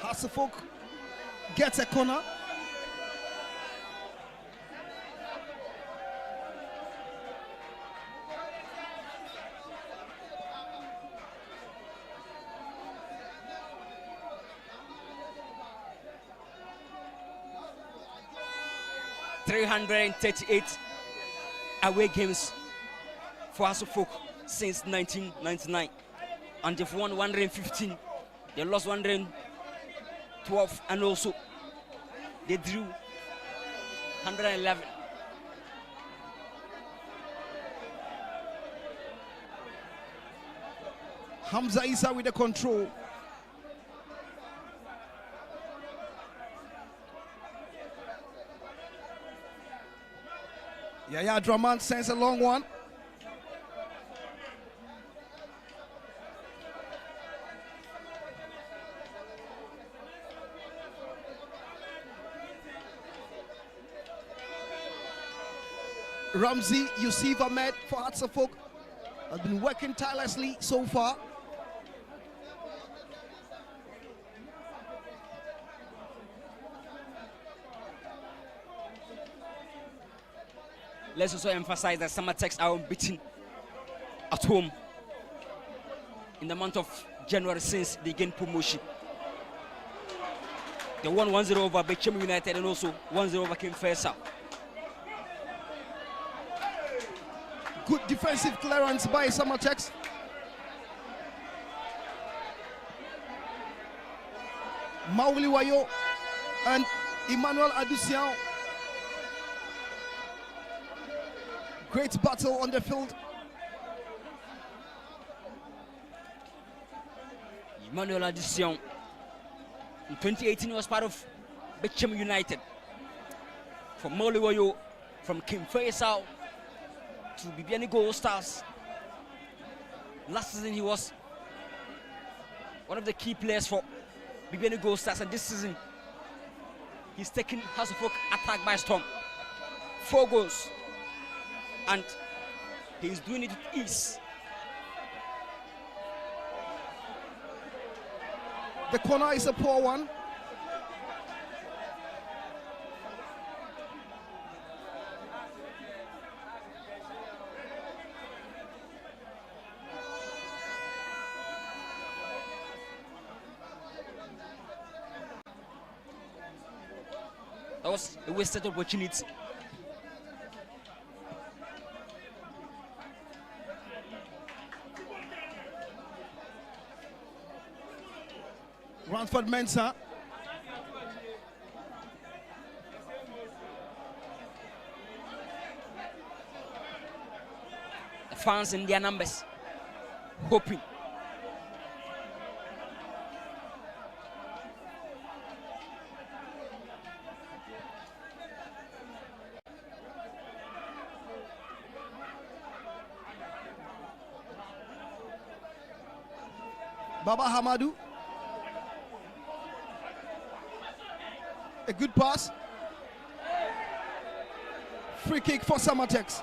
Hearts of Oak gets a corner. .338 away games for Hearts of Oak since 1999, and they've won 115. They lost 112, and also they drew 111. Hamza Isa with the control. Yaya Draman sends a long one. Ramsey Yusuf Ahmed for Hearts of Oak has been working tirelessly so far. Let's also emphasize that SAMATEX are unbeaten at home in the month of January since they gained promotion. They won 1-0 over Bechem United and also 1-0 over King Faisal. Good defensive clearance by SAMATEX. Mauli Wayo and Emmanuel Adusian. Great battle on the field. Emmanuel Adusian in 2018 was part of Bechem United. From Mauli Wayo, from King Faisal to Bibiani Gold Stars, Last season, he was one of the key players for BBN Gold Stars, and this season, he's taken House of Folk attack by storm. 4 goals, and he's doing it with ease. The corner is a poor one. That was a wasted opportunity. Ransford Mensah. The fans in their numbers, hoping. Baba Hamadu. A good pass. Free kick for SAMATEX.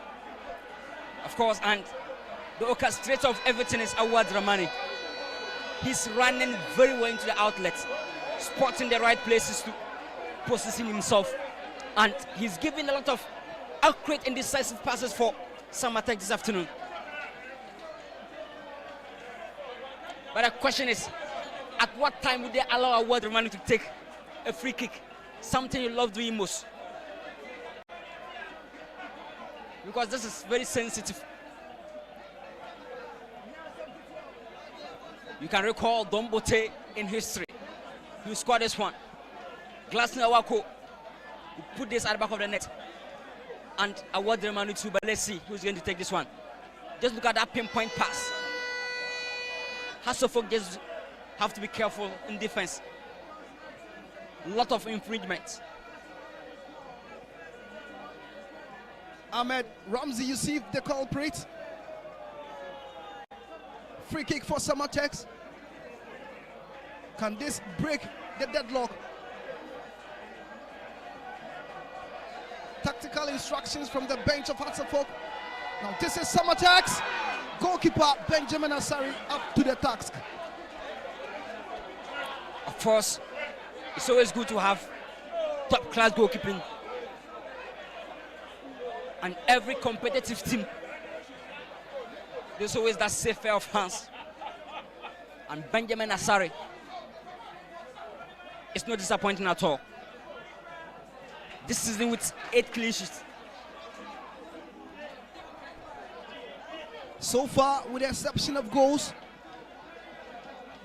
Of course, and the orchestrator of everything is Awad Ramani. He's running very well into the outlets, spotting the right places to position himself, and he's giving a lot of accurate and decisive passes for SAMATEX this afternoon. But the question is, at what time would they allow Awad Ramani to take a free kick? Something you love doing most. Because this is very sensitive. You can recall Dombote in history. He scored this one. Glasner Awako put this at the back of the net. And Awad Ramani too, but let's see who's going to take this one. Just look at that pinpoint pass. Hasselfolk just have to be careful in defense. A lot of infringements. Ahmed Ramsey, you see the culprit. Free kick for SAMATEX. Can this break the deadlock? Tactical instructions from the bench of Hasselfolk. Now this is SAMATEX. Goalkeeper Benjamin Asari up to the task. Of course, it's always good to have top-class goalkeeping. And every competitive team, there's always that safe pair of hands. And Benjamin Asari is not disappointing at all. This season with 8 clean sheets. So far, with the exception of goals,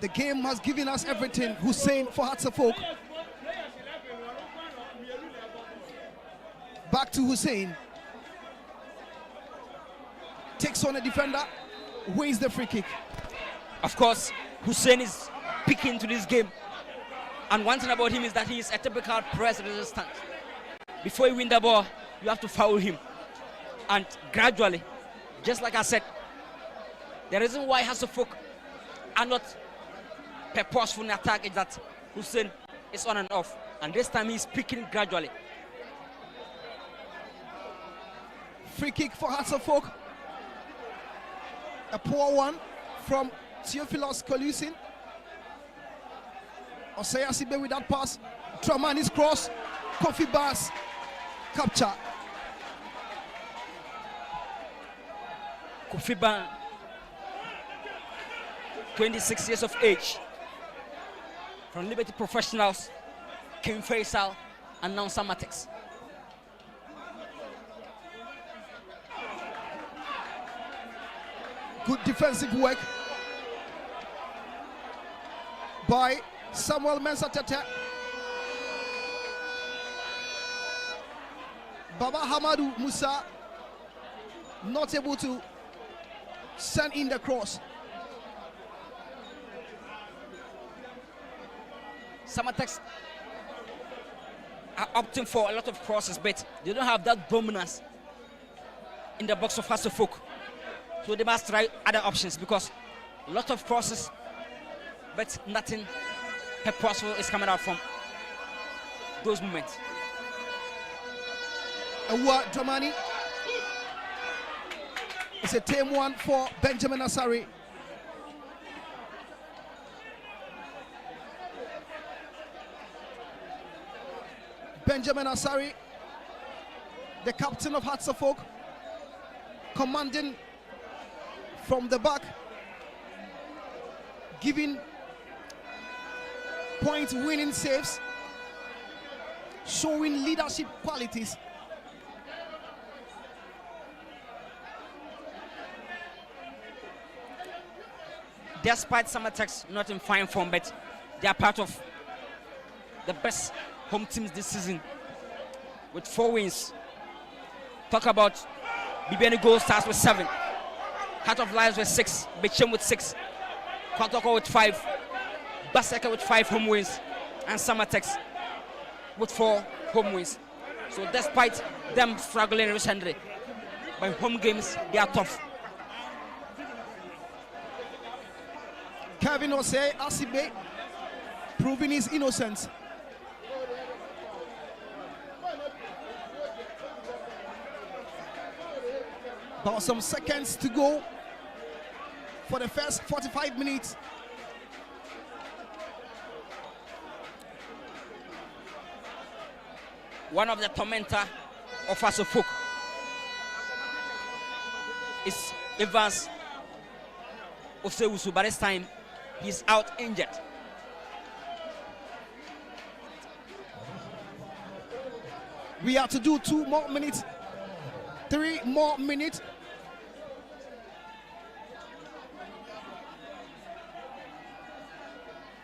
the game has given us everything. Hussein for Hasselfolk. Back to Hussein. Takes on a defender, wins the free kick. Of course, Hussein is picking to this game. And one thing about him is that he is a typical press resistant. Before you win the ball, you have to foul him. And gradually, just like I said, the reason why Hasselfolk are not purposeful in attack is that Hussein is on and off. And this time he's picking gradually. Free kick for Hasselfolk. A poor one from Theophilus Colusin. Osaya Sibe with that pass. Tramani's cross. Kofi Bass. Capture. Kofi Bass, 26 years of age. From Liberty Professionals, King Faisal, and now SAMATEX. Good defensive work by Samuel Mensah Tete. Baba Hamadu Musa not able to send in the cross. SAMATEX are opting for a lot of crosses, but they don't have that dominance in the box of Hasselfolk. So they must try other options because lot of crosses, but nothing purposeful is coming out from those moments. Awa Dramani. It's a tame one for Benjamin Asari. Benjamin Asari, the captain of Hearts of Oak, commanding from the back, giving point-winning saves, showing leadership qualities. Despite SAMATEX not in fine form, but they are part of the best home teams this season with 4 wins. Talk about BBN Gold Stars with 7, Heart of Lions with 6, Bechem with 6, Kotoko with 5, Baseka with 5 home wins, and SAMATEX with 4 home wins. So despite them struggling recently, by home games they are tough. Kevin Osei Asibe proving his innocence. About some seconds to go for the first 45 minutes. One of the tormentor of Asofok is Evans Osewusu. By this time, he's out injured. We have to do 2 more minutes, 3 more minutes.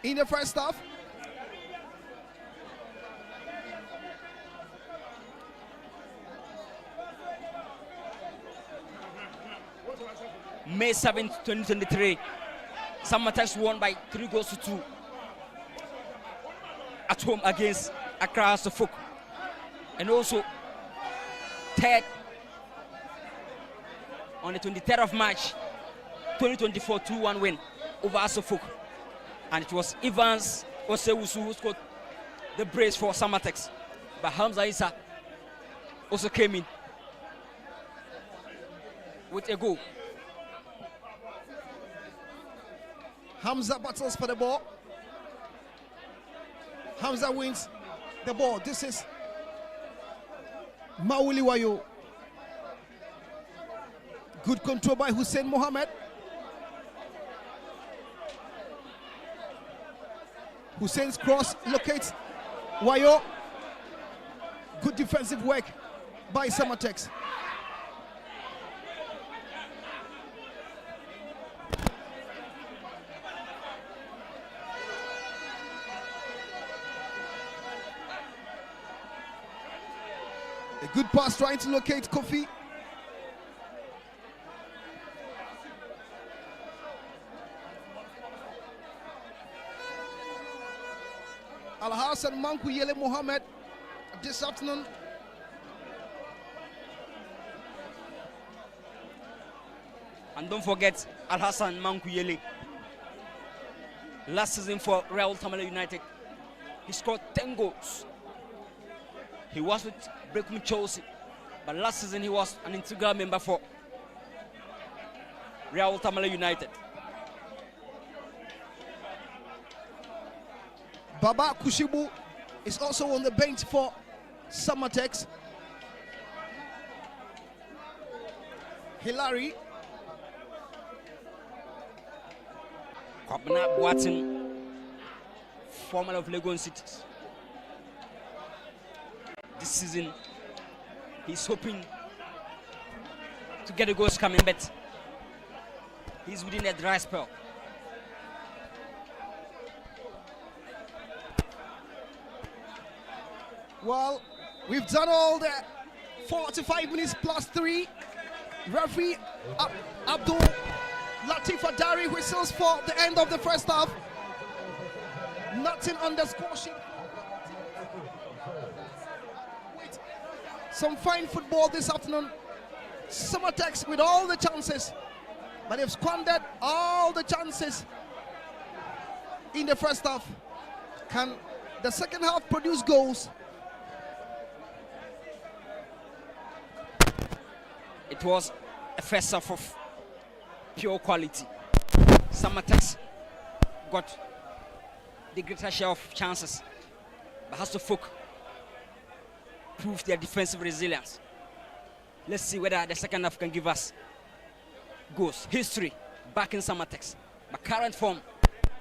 In the first half. May 7th, 2023, SAMATEX won by 3 goals to 2 at home against Accra Asofok. And also, third, on the 23rd of March, 2024, 2-1 win over Asofok. And it was Evans Osewusu who scored the brace for SAMATEX. But Hamza Issa also came in with a goal. Hamza battles for the ball. Hamza wins the ball. This is Mawuli Wayo. Good control by Hussein Mohammed. Hussein's cross locates Wayo. Good defensive work by SAMATEX. A good pass trying to locate Kofi. Al-Hassan Mankuyele Mohammed this afternoon. And don't forget Al-Hassan Mankuyele. Last season for Real Tamale United, he scored 10 goals. He was with Brekum Chelsea, but last season he was an integral member for Real Tamale United. Baba Kushibu is also on the bench for SAMATEX. Hilary. Kwabena Boateng, former of Legon Cities. This season, he's hoping to get the goals coming, but he's within a dry spell. Well, we've done all the 45 minutes plus 3. Referee Abdul Latif Adari whistles for the end of the first half. Nothing on the score sheet. Wait. Some fine football this afternoon. SAMATEX with all the chances. but they've squandered all the chances in the first half. Can the second half produce goals? It was a first half of pure quality. SAMATEX got the greater share of chances, but Hasselhoff proved their defensive resilience. Let's see whether the second half can give us goals. History back in SAMATEX, but current form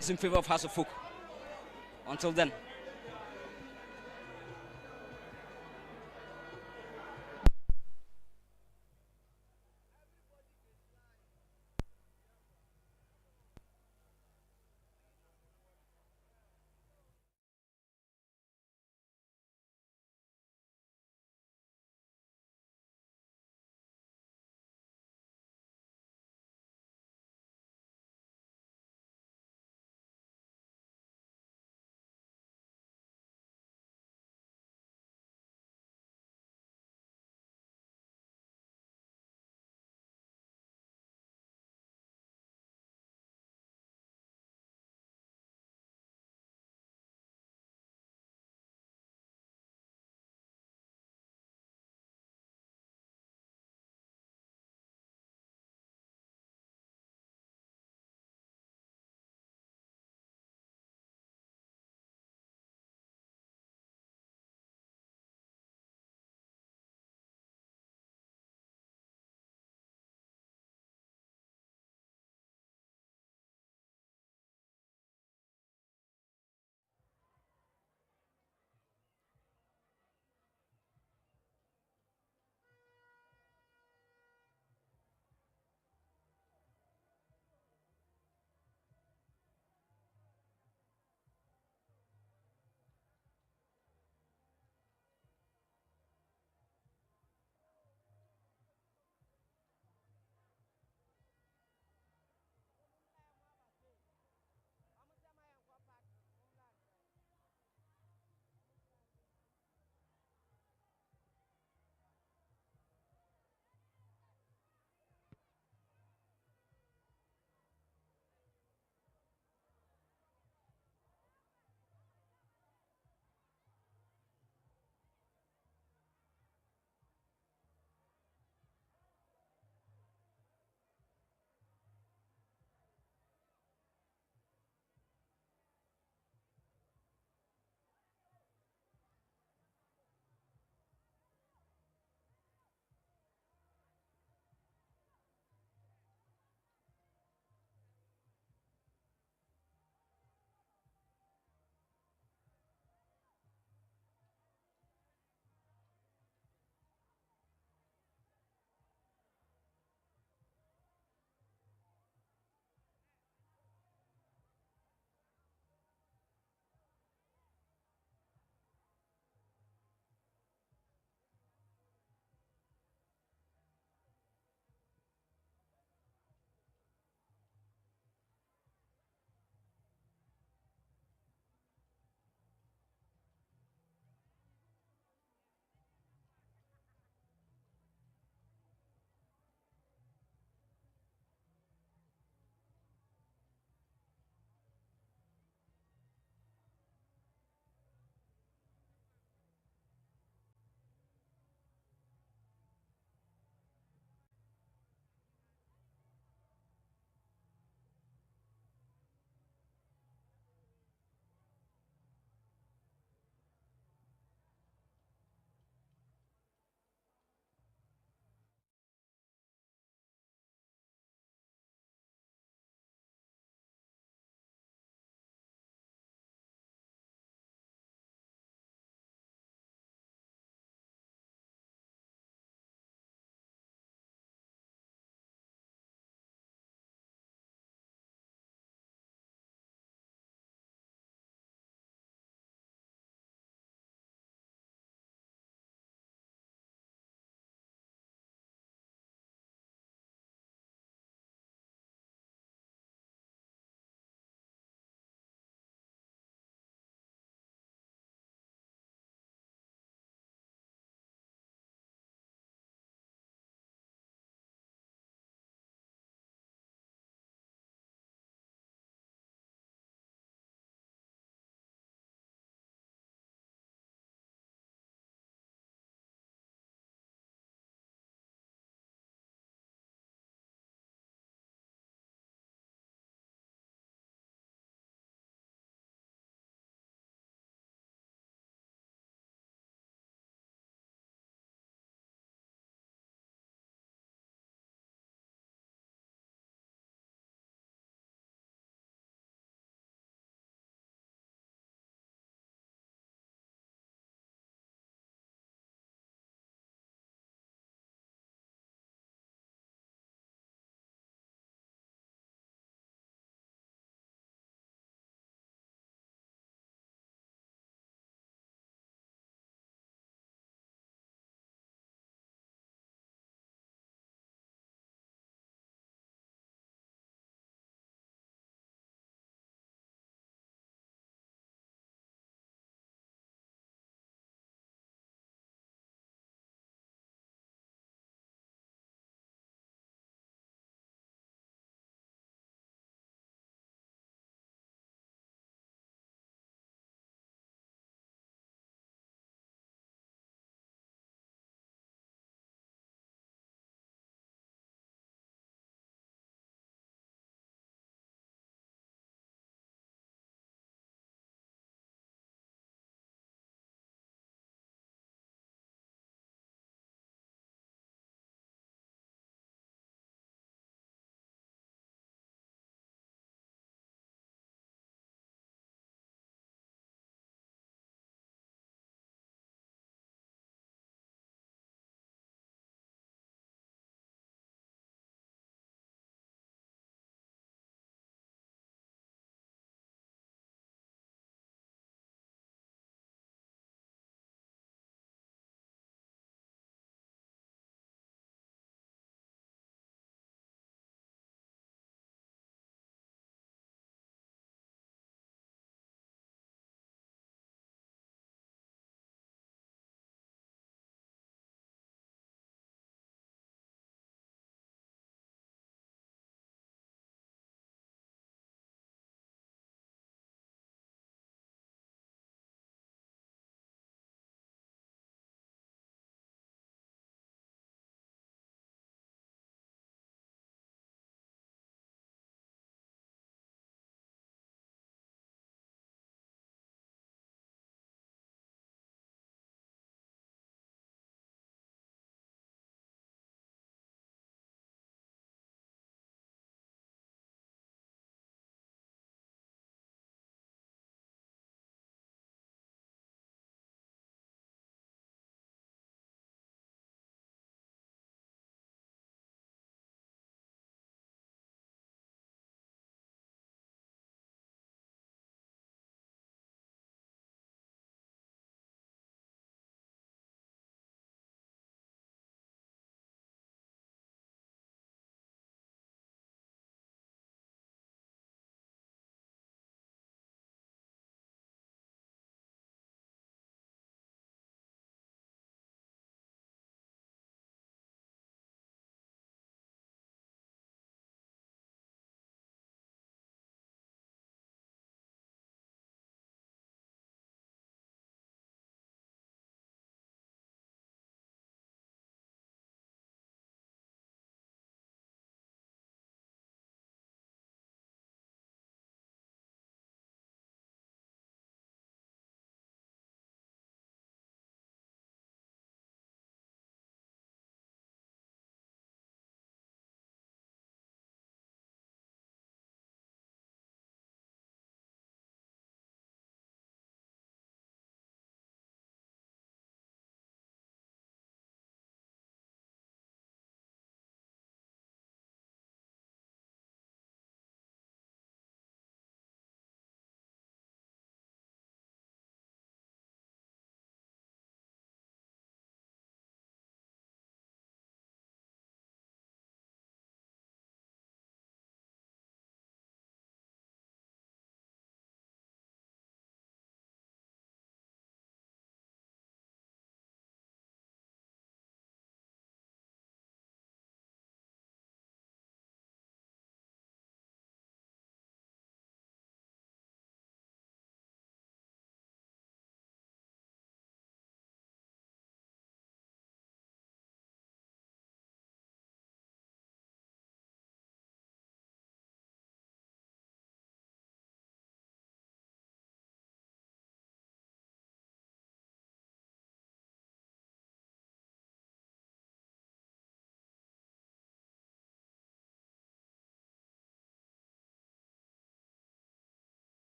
is in favor of Hasselhoff. Until then,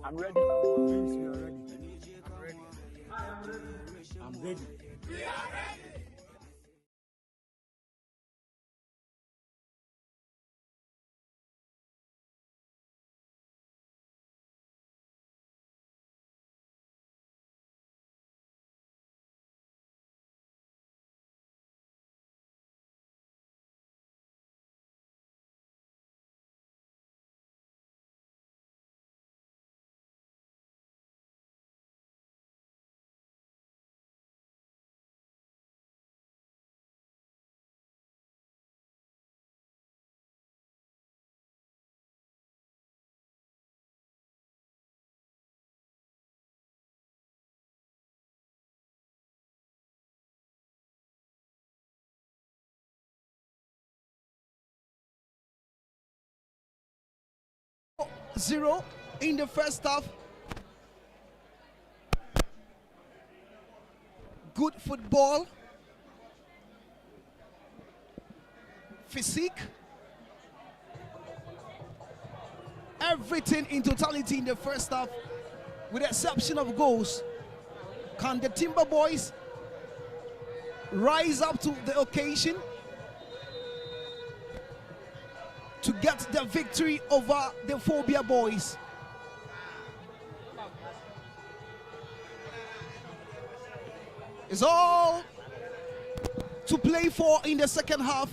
I'm ready. Prince, you are ready. I'm ready. Zero in the first half. Good football. Physique. Everything in totality in the first half, with the exception of goals. Can the Timber Boys rise up to the occasion to get the victory over the Phobia Boys? It's all to play for in the second half.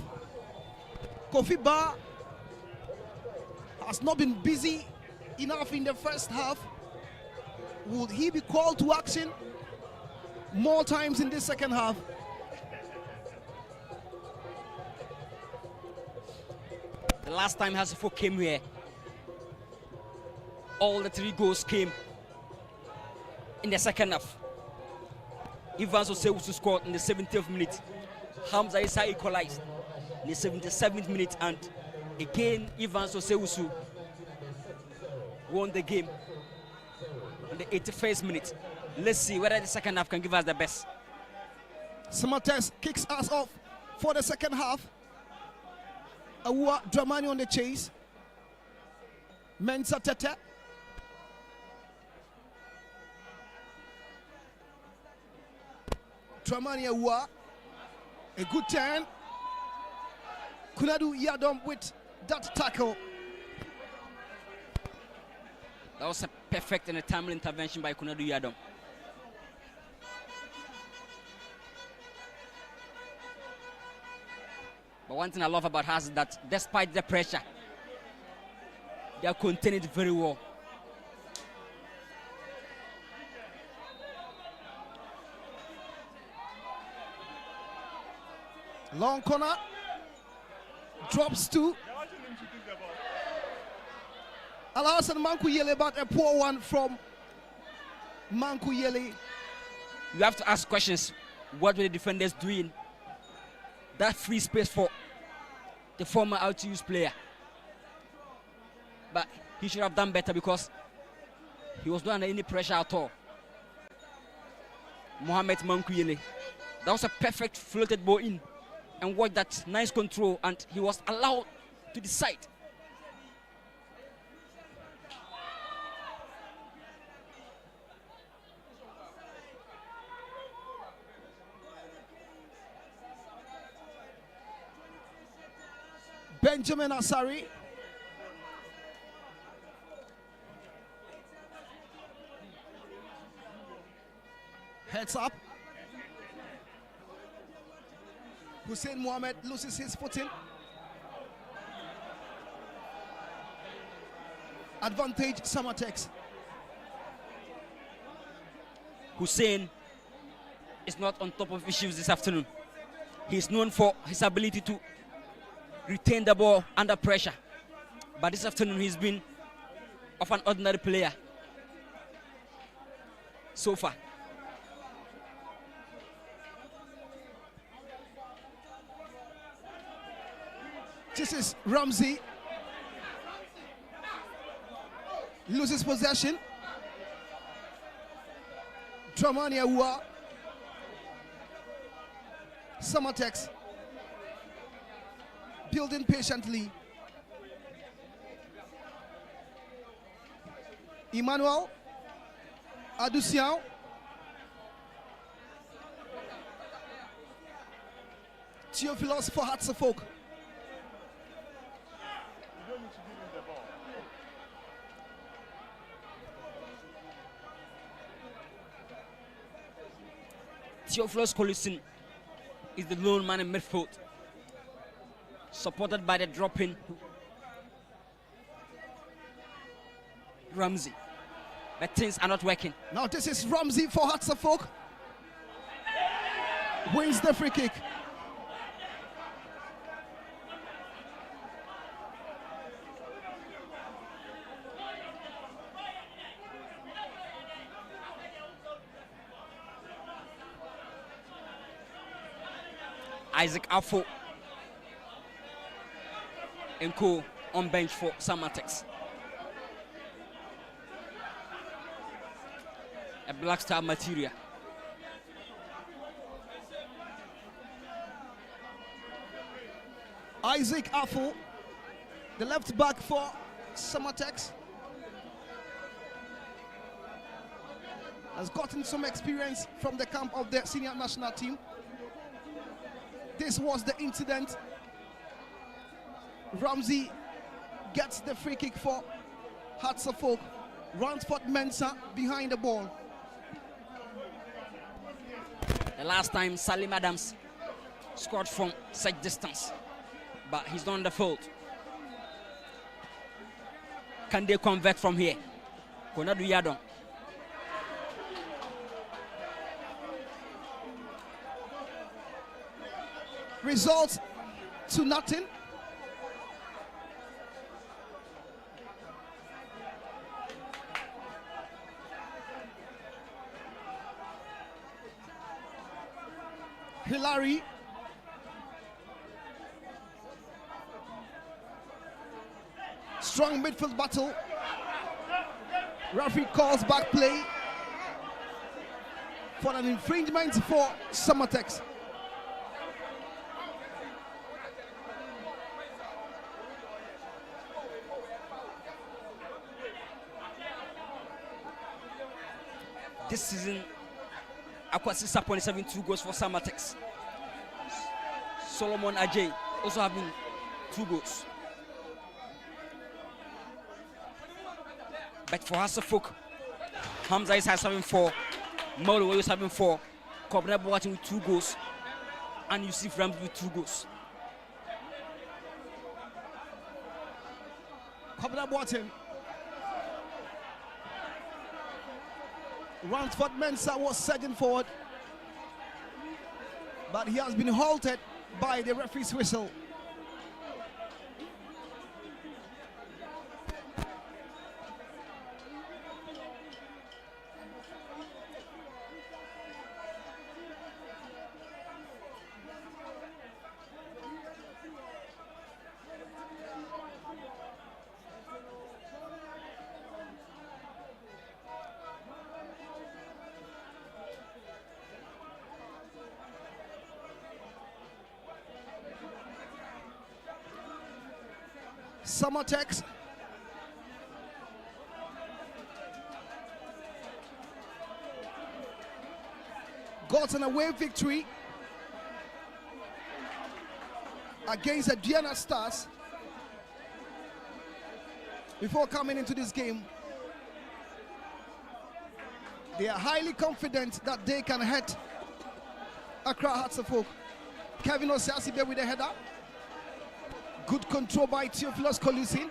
Kofi Ba has not been busy enough in the first half. Will he be called to action more times in the second half? The last time Hasifo came here, all the 3 goals came in the second half. Evans Osewusu scored in the 70th minute. Hamza Issa equalized in the 77th minute, and again Evans Osewusu won the game in the 81st minute. Let's see whether the second half can give us the best. SAMATEX kicks us off for the second half. Awa Dramani on the chase. Mensa Tete. Dramani Awa. A good turn. Kunadu Yadom with that tackle. That was a perfect and a timely intervention by Kunadu Yadom. But one thing I love about us is that despite the pressure, they are containing it very well. Long corner. Drops 2. Allows Mankuyele, but a poor one from Mankuyele. You have to ask questions. What were the defenders doing? That free space for the former out-to-use player. But he should have done better because he was not under any pressure at all. Mohamed Mankuyele. That was a perfect floated ball in. And watch that nice control, and he was allowed to decide. Benjamin Asari. Heads up. Hussein Mohammed loses his footing. Advantage SAMATEX. Hussein is not on top of issues this afternoon. He's known for his ability to retain the ball under pressure. But this afternoon he's been of an ordinary player so far. This is Ramsey. Loses possession. Dramani Awa. SAMATEX. Building patiently. Emmanuel Adusiao. Theophilus for Hearts of Oak. Theophilus Colusin is the lone man in midfield, supported by the drop-in Ramsey. But things are not working. Now this is Ramsey for Hearts of Oak. Wins the free kick. Isaac Afo and co on bench for SAMATEX. A Black Star material. Isaac Afo, the left back for SAMATEX, has gotten some experience from the camp of the senior national team. This was the incident. Ramsey gets the free kick for Hearts of Oak. Ransford Mensah behind the ball. The last time Salim Adams scored from such distance, but he's not on the field. Can they convert from here? Konadu Yadon. Results 2-0. Hilary strong midfield battle. Referee calls back play for an infringement for SAMATEX. This season, Accra 6.72 goals for SAMATEX. Solomon Ajay also having 2 goals. But for Hearts of Oak, Hamza is having 4, Molo is having 4, Kobna Boateng with 2 goals, and Yusuf Ramsey with 2 goals. Kobna Boateng. Ransford Mensah was surging forward, but he has been halted by the referee's whistle. SAMATEX got an away victory against the Diana Stars before coming into this game. They are highly confident that they can head Accra Hearts of Oak. Kevin Osiasibe with the header. Good control by Theophilus Colusin.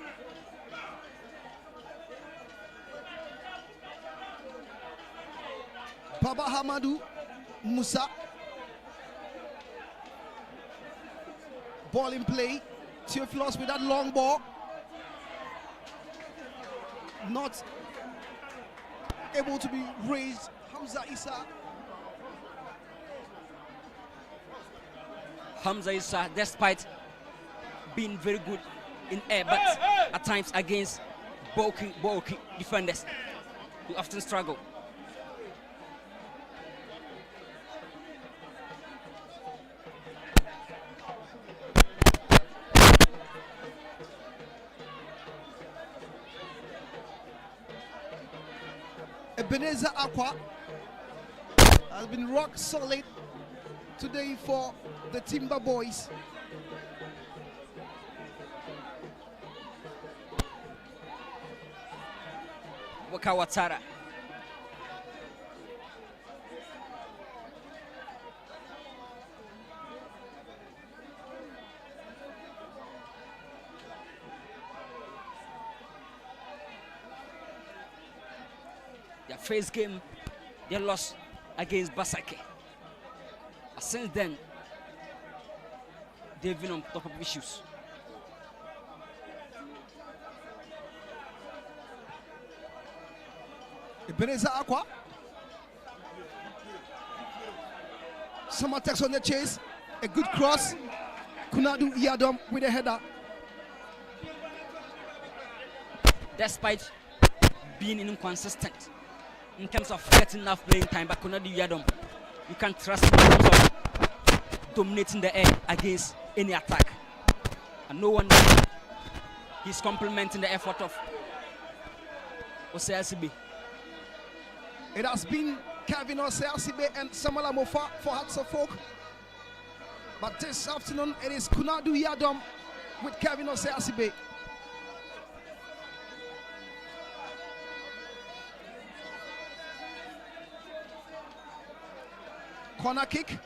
Baba Hamadou Musa. Ball in play. Theophilus with that long ball. Not able to be raised. Hamza Issa. Hamza Issa, despite being very good in air, but at times against bulky defenders, who often struggle. Ebenezer Aqua has been rock solid today for the Timber Boys. Wakawatara. Their first game, they lost against Basake. But since then, they've been on top of issues. Ebenezer Aqua. SAMATEX on the chase. A good cross. Kunadu Yadom with a header. Despite being inconsistent in terms of getting enough playing time, but Kunadu Yadom, you can trust him in terms of dominating the air against any attack. And no wonder he's complementing the effort of Oseasibe. It has been Kevin Oseasibe and Samala Mofa for Hearts of Folk. But this afternoon, it is Kunadu Yadom with Kevin Oseasibe. Corner kick.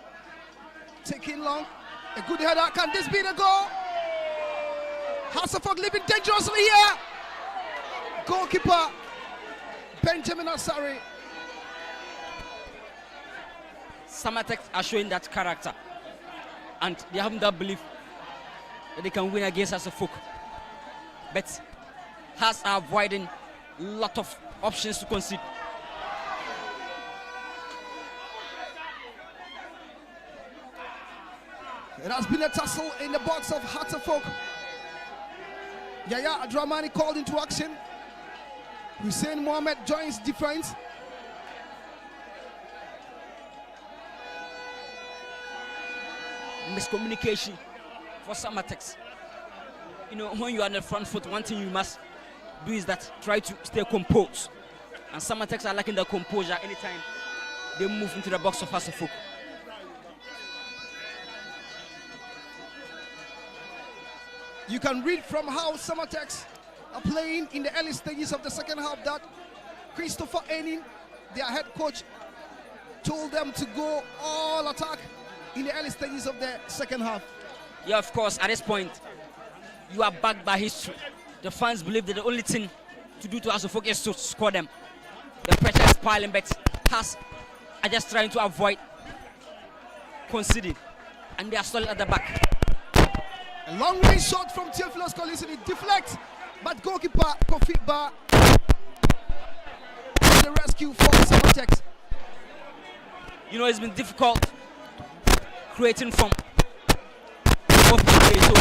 Taking long. A good header. Can this be the goal? Hearts of Folk living dangerously here. Goalkeeper Benjamin Asari. SAMATEX are showing that character, and they have that belief that they can win against us a folk. But Hearts are avoiding a lot of options to concede. It has been a tussle in the box of Hearts of Folk. Yaya Adramani called into action. Hussein Mohammed joins defense. Miscommunication for SAMATEX. You know, when you are on the front foot, one thing you must do is that try to stay composed. And SAMATEX are lacking the composure anytime they move into the box of Hasselhoff. You can read from how SAMATEX are playing in the early stages of the second half that Christopher Enin, their head coach, told them to go all attack in the early stages of the second half. Yeah, of course, at this point, you are backed by history. The fans believe that the only thing to do to Hasselhoff is to score them. The pressure is piling, but Hearts are just trying to avoid conceding, and they are solid at the back. A long range shot from Theophilus Collison, it deflects, but goalkeeper Kofi Ba the rescue for SAMATEX. You know, it's been difficult creating from open play, so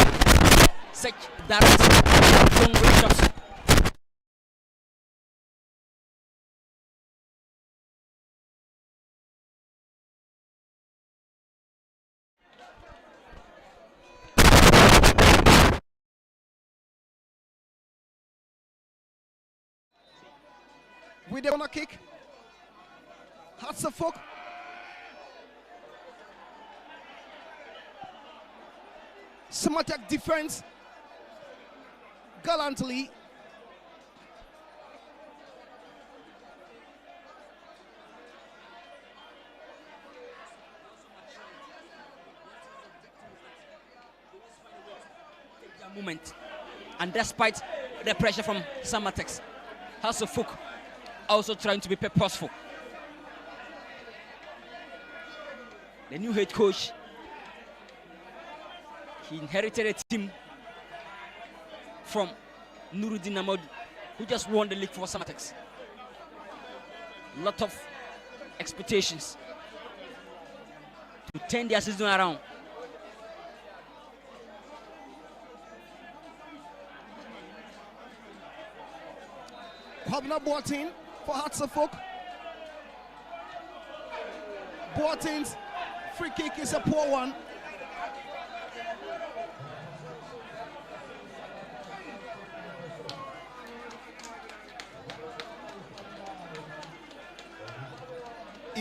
such direct long range shots. With the corner kick, Hasselhoff. SAMATEX defense gallantly. Moment, and despite the pressure from SAMATEX, Hasselhoff also trying to be purposeful. The new head coach, he inherited a team from Nuruddin Ahmad, who just won the league for SAMATEX. A lot of expectations to turn their season around. Kwabena Boateng for Hasselhoff. Boateng's free kick is a poor one.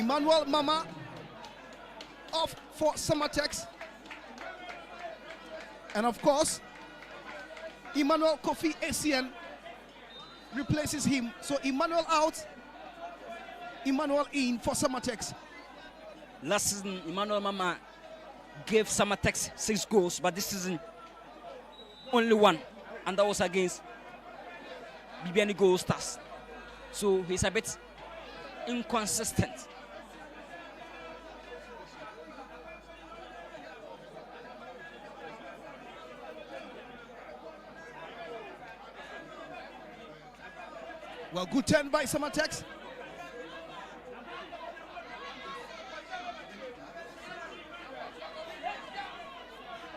Emmanuel Mama off for SAMATEX. And of course, Emmanuel Kofi ACN replaces him. So Emmanuel out, Emmanuel in for SAMATEX. Last season, Emmanuel Mama gave SAMATEX 6 goals, but this season, only 1. And that was against Bibiani Gold Stars. So he's a bit inconsistent. Well, good turn by SAMATEX.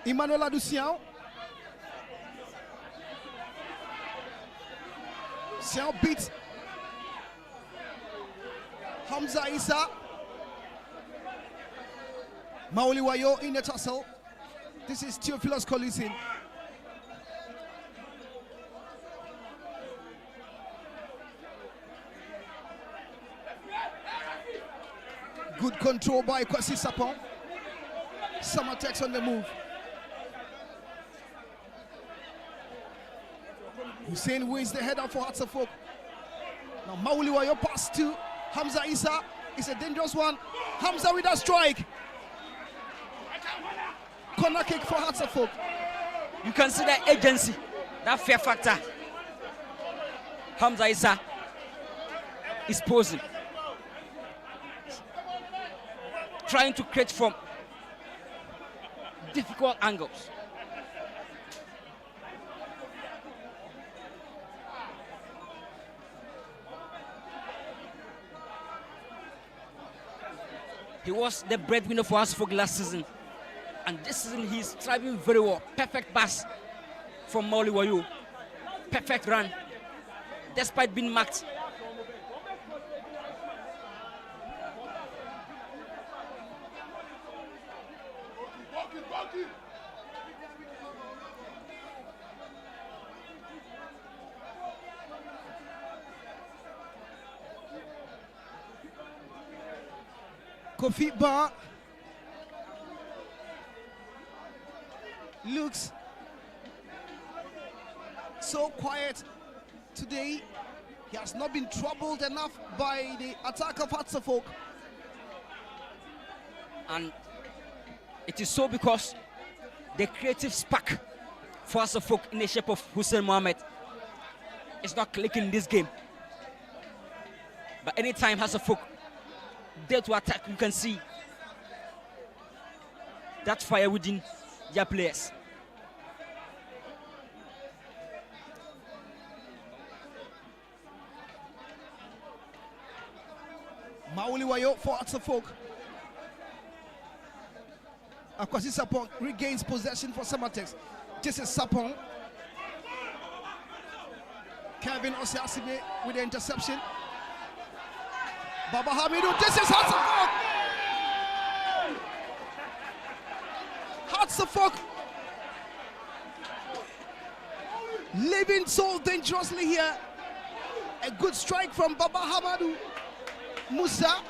Emmanuel Adusian. Sian beats Hamza Issa. Maoli Wayo in the tussle. This is Theophilus Collison. Good control by Kwasi Sapon. SAMATEX on the move. Hussein wins the header for Hearts of Oak. Now Mauli Wayo pass to Hamza Issa. It's a dangerous one. Hamza with a strike. Corner kick for Hearts of Oak. You can see that agency, that fear factor. Hamza Issa is posing, trying to create from difficult angles. He was the breadwinner for us for last season, and this season he's thriving very well. Perfect pass from Mauli Wayo. Perfect run, despite being marked. Kofi Ba looks so quiet today. He has not been troubled enough by the attack of Hearts of Oak. And it is so because the creative spark for Hearts of Oak in the shape of Hussein Mohammed is not clicking in this game. But anytime Hearts of Oak dare to attack, you can see that fire within their players. Mauli Wayo for Hearts of Oak. Akwasi Sapong regains possession for SAMATEX. This is Sapong. Kevin Osiasibe with the interception. Baba Hamidou, this is Hearts of Oak. Hearts of Oak living so dangerously here. A good strike from Baba Hamadou Musa.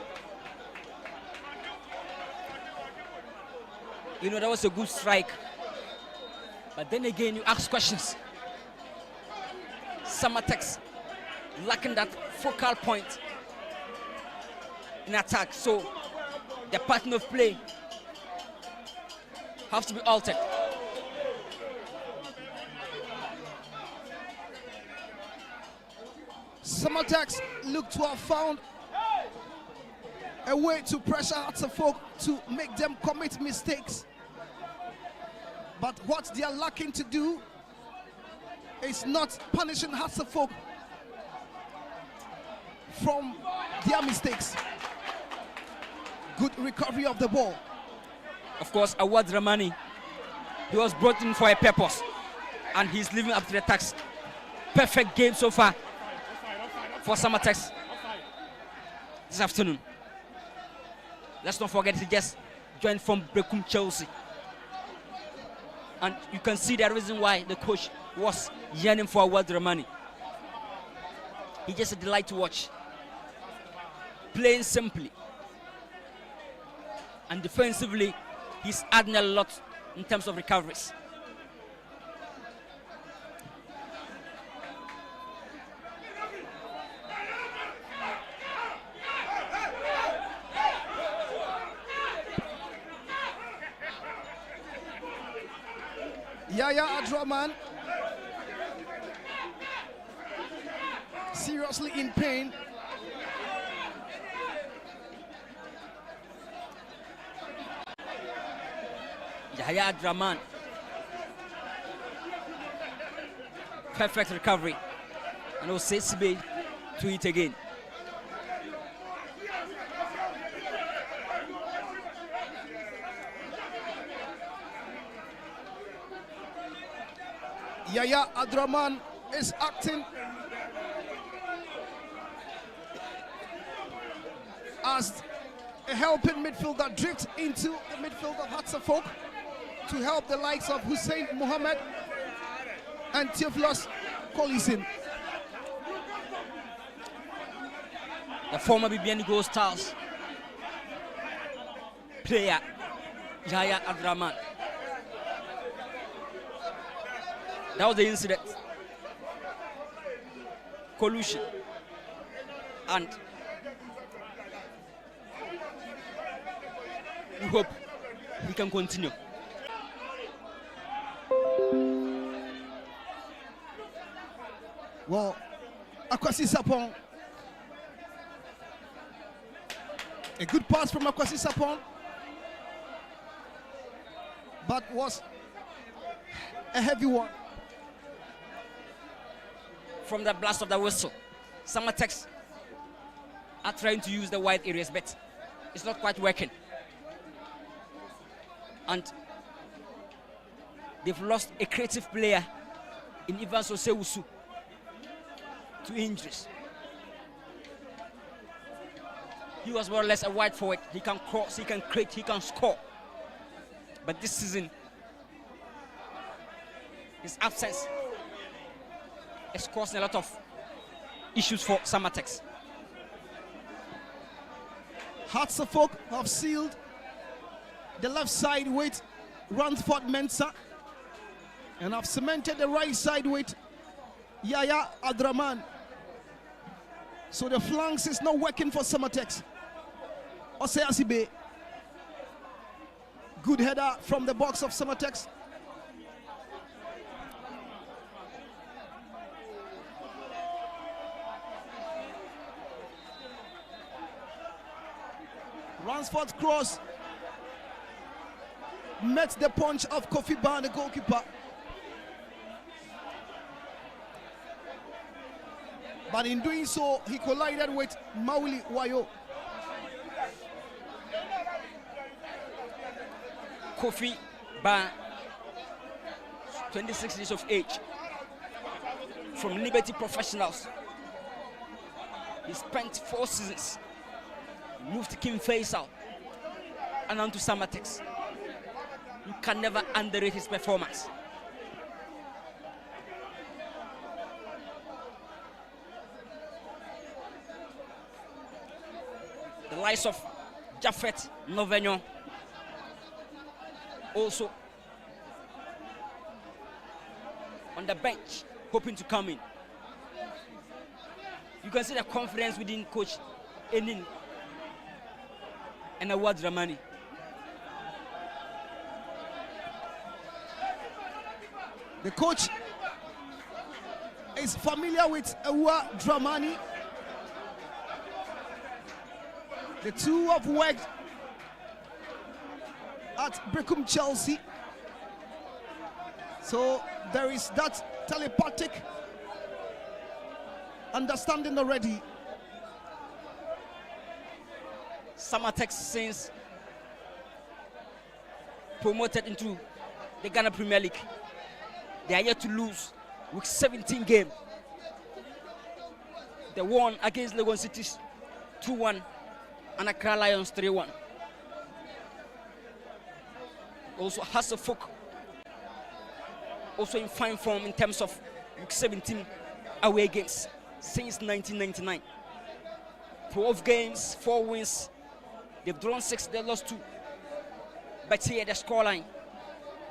You know, that was a good strike. But then again, you ask questions. SAMATEX lacking that focal point in attack. So the pattern of play has to be altered. SAMATEX look to have found a way to pressure Hearts of Oak to make them commit mistakes. But what they are lacking to do is not punishing Hearts of Oak from their mistakes. Good recovery of the ball. Of course, Awad Ramani, he was brought in for a purpose, and he's living up to the task. Perfect game so far for SAMATEX this afternoon. Let's not forget he just joined from Brekum Chelsea. And you can see the reason why the coach was yearning for Awad Ramani. He's just a delight to watch. Playing simply, And defensively, he's adding a lot in terms of recoveries. Yaya Adraman seriously in pain. Yaya Adraman. Perfect recovery. And Osesibe to it again. Yaya Adraman is acting as a helping midfielder, drifts into the midfield of Hearts of Oak to help the likes of Hussein Mohammed and Theophilus Collison. The former BBN Gold Stars player, Yaya Adraman. That was the incident. Collusion. And we hope he can continue. Well, Akwasi Sapong. A good pass from Akwasi Sapong, but was a heavy one. From the blast of the whistle, SAMATEX are trying to use the wide areas, but it's not quite working. And they've lost a creative player in Ivan Sosewusu to injuries. He was more or less a wide forward. He can cross, he can create, he can score. But this season, his absence is causing a lot of issues for SAMATEX. Hearts of Oak have sealed the left side with Ransford Mensah and have cemented the right side with Yaya Adraman. So the flanks is not working for SAMATEX. Oseasibe, good header from the box of SAMATEX. Ransford's cross met the punch of Kofi Ban, the goalkeeper. But in doing so, he collided with Mauli Wayo. Kofi Ban, 26 years of age, from Liberty Professionals. He spent 4 seasons, moved to King Faisal, and on to SAMATEX. You can never underrate his performance. The likes of Jaffet Novenyo also on the bench, hoping to come in. You can see the confidence within coach Enin and Awad Dramani. The coach is familiar with Awad Dramani. The two have worked at Brecum Chelsea. So there is that telepathic understanding already. SAMATEX, since promoted into the Ghana Premier League, they are yet to lose with 17 games. They won against Legon Cities 2-1 and Accra Lions 3-1. Also Hearts of Oak, also in fine form in terms of week 17 away games since 1999. 12 games, 4 wins. They've drawn 6, they lost 2. But here the scoreline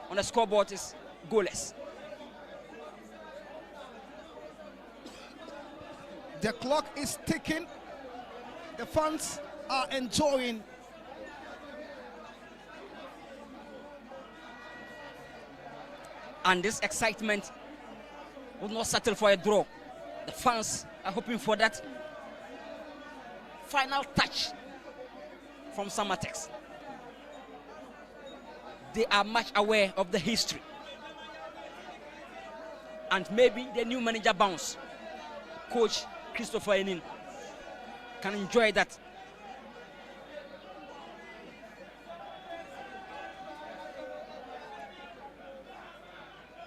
on the scoreboard is goalless. The clock is ticking. The fans are enjoying. And this excitement will not settle for a draw. The fans are hoping for that final touch from SAMATEX. They are much aware of the history. And maybe the new manager bounce, Coach Christopher Enin, can enjoy that.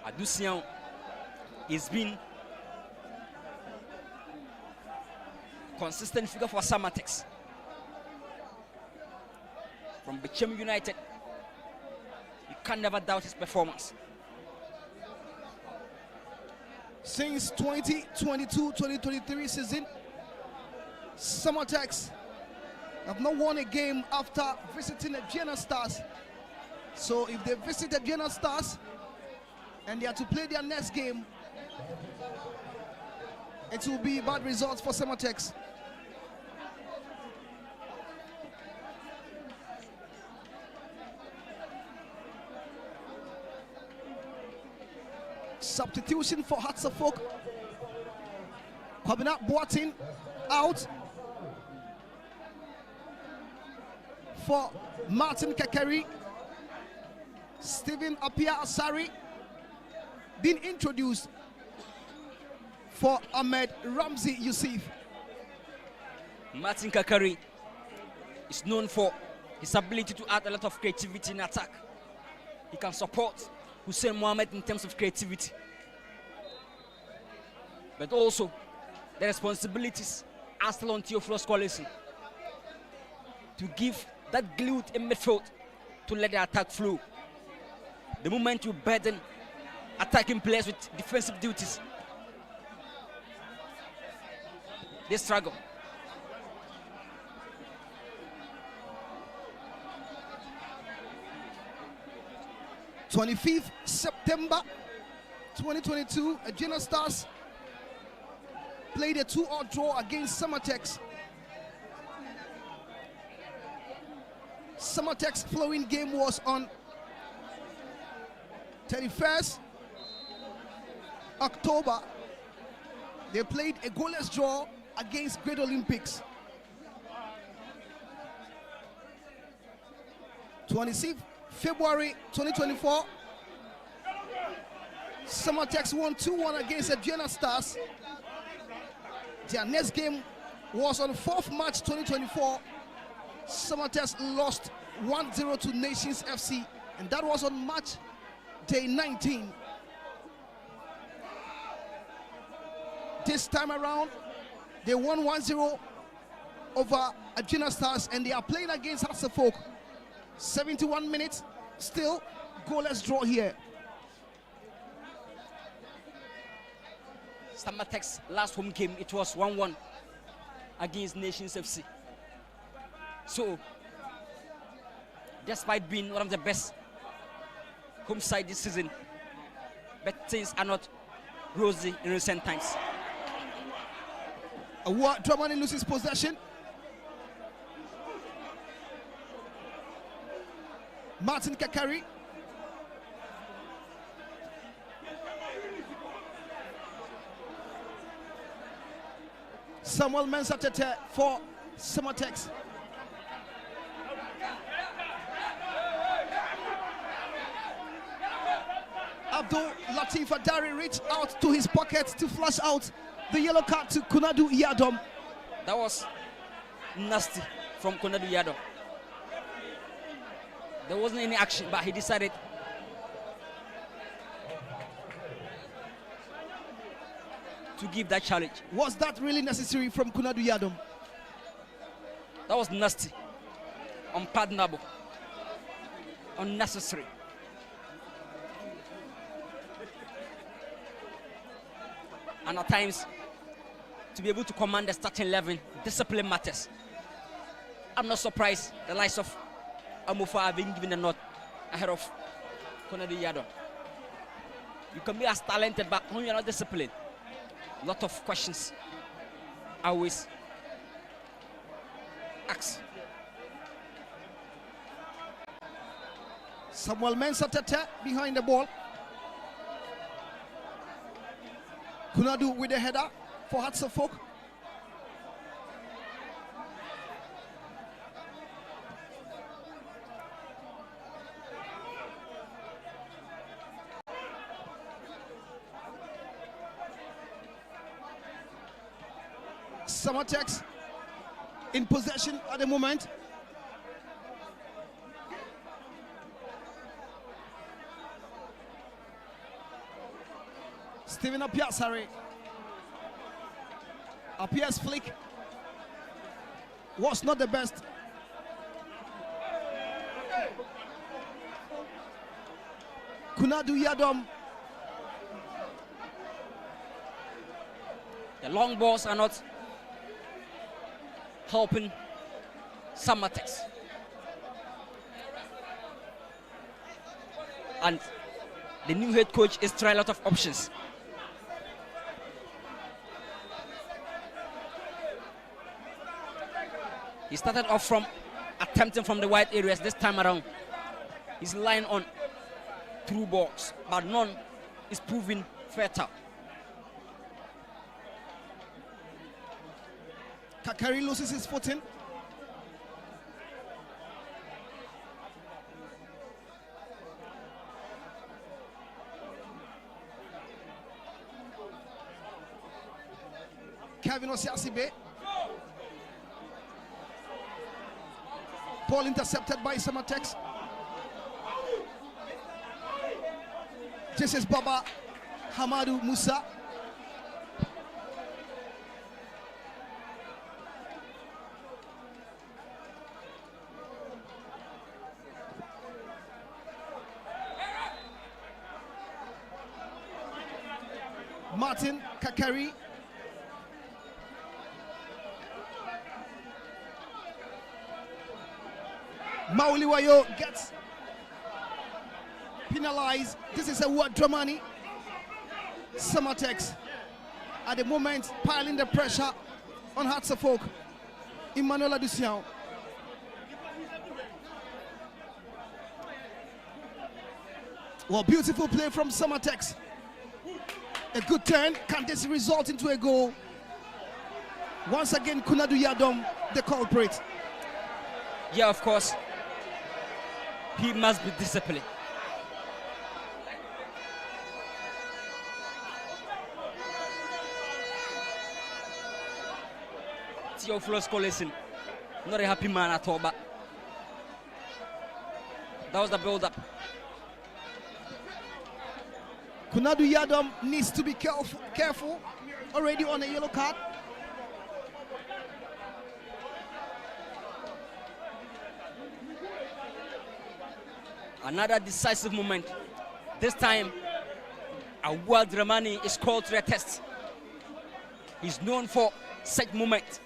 Adusian has been consistent figure for SAMATEX. From Bechem United, you can never doubt his performance. Since 2022-2023 season, SAMATEX have not won a game after visiting the Vienna Stars. So if they visit the Vienna Stars and they are to play their next game, it will be bad results for SAMATEX. Substitution for Hearts of Oak. Kwabena Boateng out for Martin Kakari. Stephen Apia Asari being introduced for Ahmed Ramzi Yusuf. Martin Kakari is known for his ability to add a lot of creativity in attack. He can support Hussein Mohamed in terms of creativity. But also, the responsibilities are still on Theophilus Collison to give that glue in midfield to let the attack flow. The moment you burden attacking players with defensive duties, they struggle. (25th September 2022), Vienna Stars played a 2-2 draw against SAMATEX. SAMATEX following game was on 31st October. They played a goalless draw against Great Olympics. 26th February 2024, SAMATEX won 2-1 against the Vienna Stars. Their next game was on 4th March 2024. SAMATEX lost 1-0 to Nations FC, and that was on March day 19. This time around, they won 1-0 over Vienna Stars, and they are playing against Hearts of Oak. 71 minutes, still goalless draw here. SAMATEX last home game, it was 1-1 against Nations FC. So, despite being one of the best home side this season, but things are not rosy in recent times. Dramani loses possession. Martin Kakari. Samuel Mensah for SAMATEX. Abdul Latif Adari reached out to his pocket to flush out the yellow card to Konadu Yadom. That was nasty from Konadu Yadom. There wasn't any action, but he decided to give that challenge. Was that really necessary from Konadu Yadom? That was nasty, unpardonable, unnecessary. And at times, to be able to command the starting 11, discipline matters. I'm not surprised the likes of Amufa have been given a nod ahead of Konadu Yadon. You can be as talented, but when you're not disciplined, a lot of questions always asked. Samuel Mensah Tete behind the ball. Kunadu with the header for Hearts of Oak. SAMATEX in possession at the moment. Steven Apiasare. Apia's flick was not the best. Kunadu Yadom. The long balls are not helping SAMATEX. And the new head coach is trying a lot of options. He started off from attempting from the wide areas. This time around, he's relying on through balls, but none is proving fertile. Kakari loses his footing. Kevin Osiasibe. Ball intercepted by SAMATEX. This is Baba Hamadu Musa. Martin Kakari. Mauliwayo gets penalized. This is a word Dramani. SAMATEX at the moment piling the pressure on Hearts of Oak. Emmanuel Adusian. Well, beautiful play from SAMATEX. A good turn. Can this result into a goal? Once again, Kunadu Yadom, the culprit. Yeah, of course. He must be disciplined. Theophilus Collison, not a happy man at all, but that was the build-up. Kunadu Yadom needs to be careful. Already on a yellow card. Another decisive moment. This time, Awad Ramani is called to the test. He's known for such moments.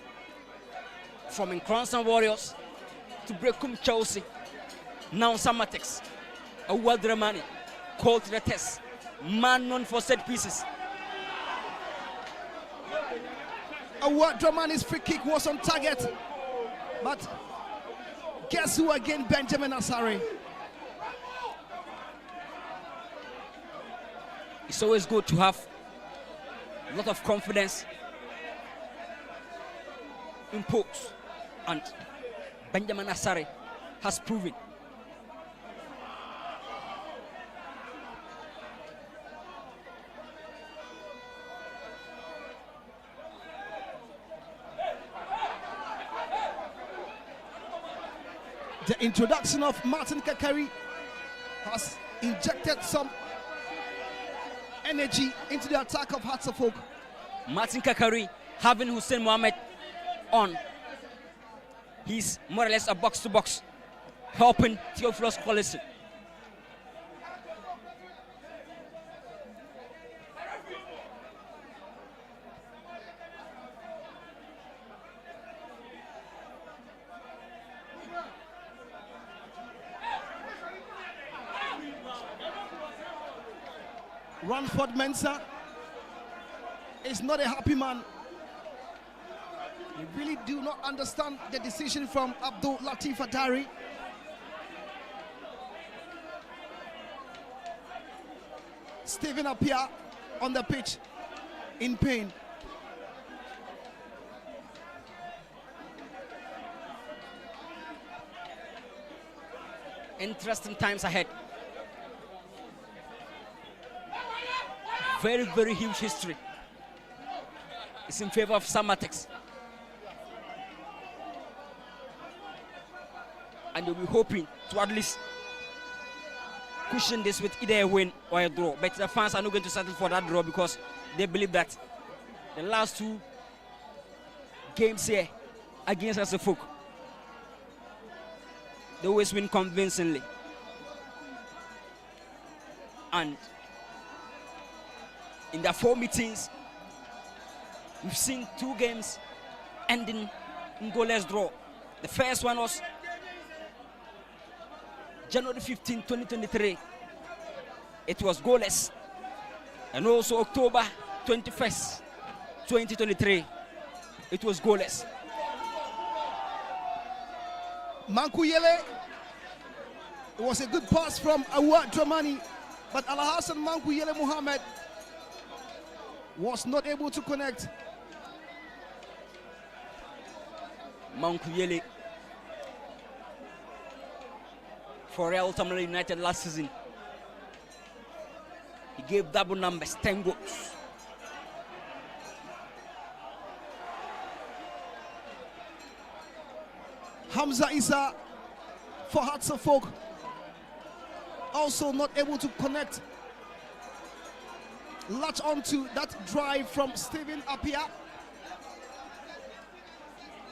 From Incrossing Warriors to Brekum Chelsea, now SAMATEX. Awad Ramani called to the test. Man known for set pieces. Awad Ramani's free kick was on target. But guess who again? Benjamin Asare. It's always good to have a lot of confidence in pokes, and Benjamin Asare has proven. The introduction of Martin Kakari has injected some energy into the attack of Hearts of Oak. Martin Kakari having Hussein Mohammed on. He's more or less a box-to-box, helping Theophilus Collison. Ranford Mensah is not a happy man. We really do not understand the decision from Abdul Latif Atari. Stephen Appiah on the pitch in pain. Interesting times ahead. Very, very huge history. It's in favor of SAMATEX. And they'll be hoping to at least cushion this with either a win or a draw. But the fans are not going to settle for that draw because they believe that the last two games here against SAFOK, they always win convincingly. And in their 4 meetings, we've seen 2 games ending in goalless draw. The first one was January 15, 2023. It was goalless. And also October 21st, 2023. It was goalless. Mankuyele. It was a good pass from Awad Dramani, but Alhassan Mankuyele Muhammad was not able to connect. Mankuyele for Real Tamale United last season. He gave double numbers, 10 goals. Hamza Isa for Hearts of Folk, also not able to connect. Latch onto that drive from Stephen Appiah.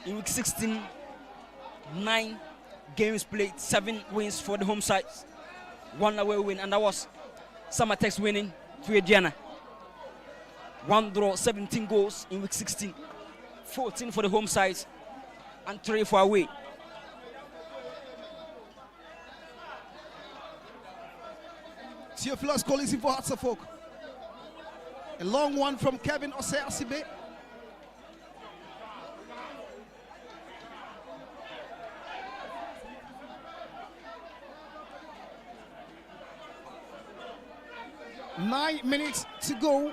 In week 16, 9 games played, 7 wins for the home side, 1 away win, and that was SAMATEX winning to Ediana. 1 draw, 17 goals in week 16, 14 for the home side, and 3 for away. Theophilus Kolisi for Hearts of Folk. A long one from Kevin Ose-Asibe. Nine minutes to go.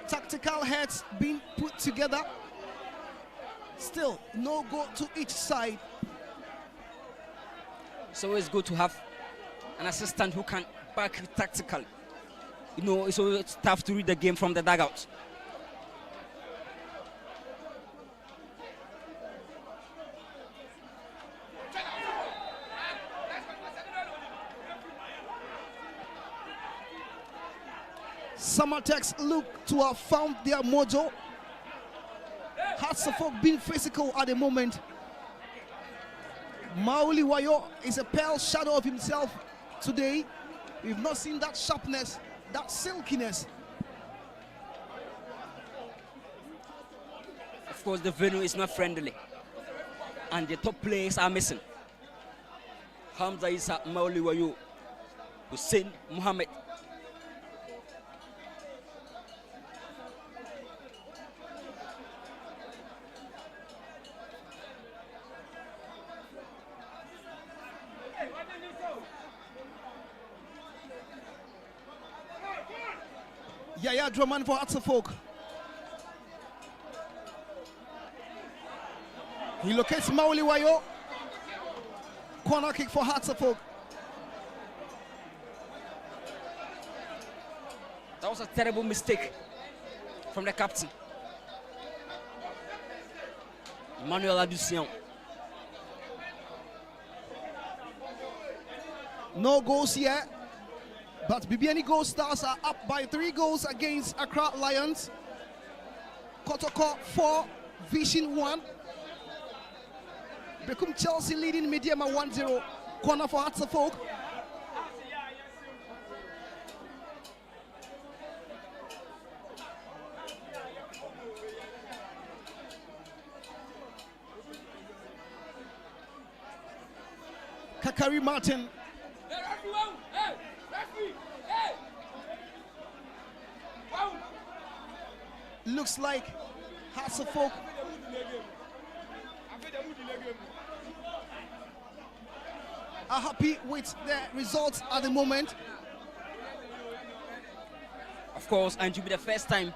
Tactical heads being put together. Still no goal to each side. So it's good to have an assistant who can back you tactically. You know, it's always tough to read the game from the dugout. SAMATEX look to have found their mojo. Hearts of Folk being physical at the moment. Mauli Wayo is a pale shadow of himself today. We've not seen that sharpness, that silkiness. Of course, the venue is not friendly, and the top players are missing. Hamza Isa, Mauli Wayo, Hussein Mohammed. Yaya Drummond for Hearts of Folk. He locates Mauli Wayo. Corner kick for Hearts of Folk. That was a terrible mistake from the captain, Emmanuel Adusian. No goals yet, but BBNE Gold Stars are up by 3 goals against Accra Lions. Kotoko 4, Vision 1. Become Chelsea leading Mediama 1-0. Corner for Hearts of Folk. Kakari Martin. Looks like Hearts of Oak are happy with the results at the moment. Of course, and to be the first time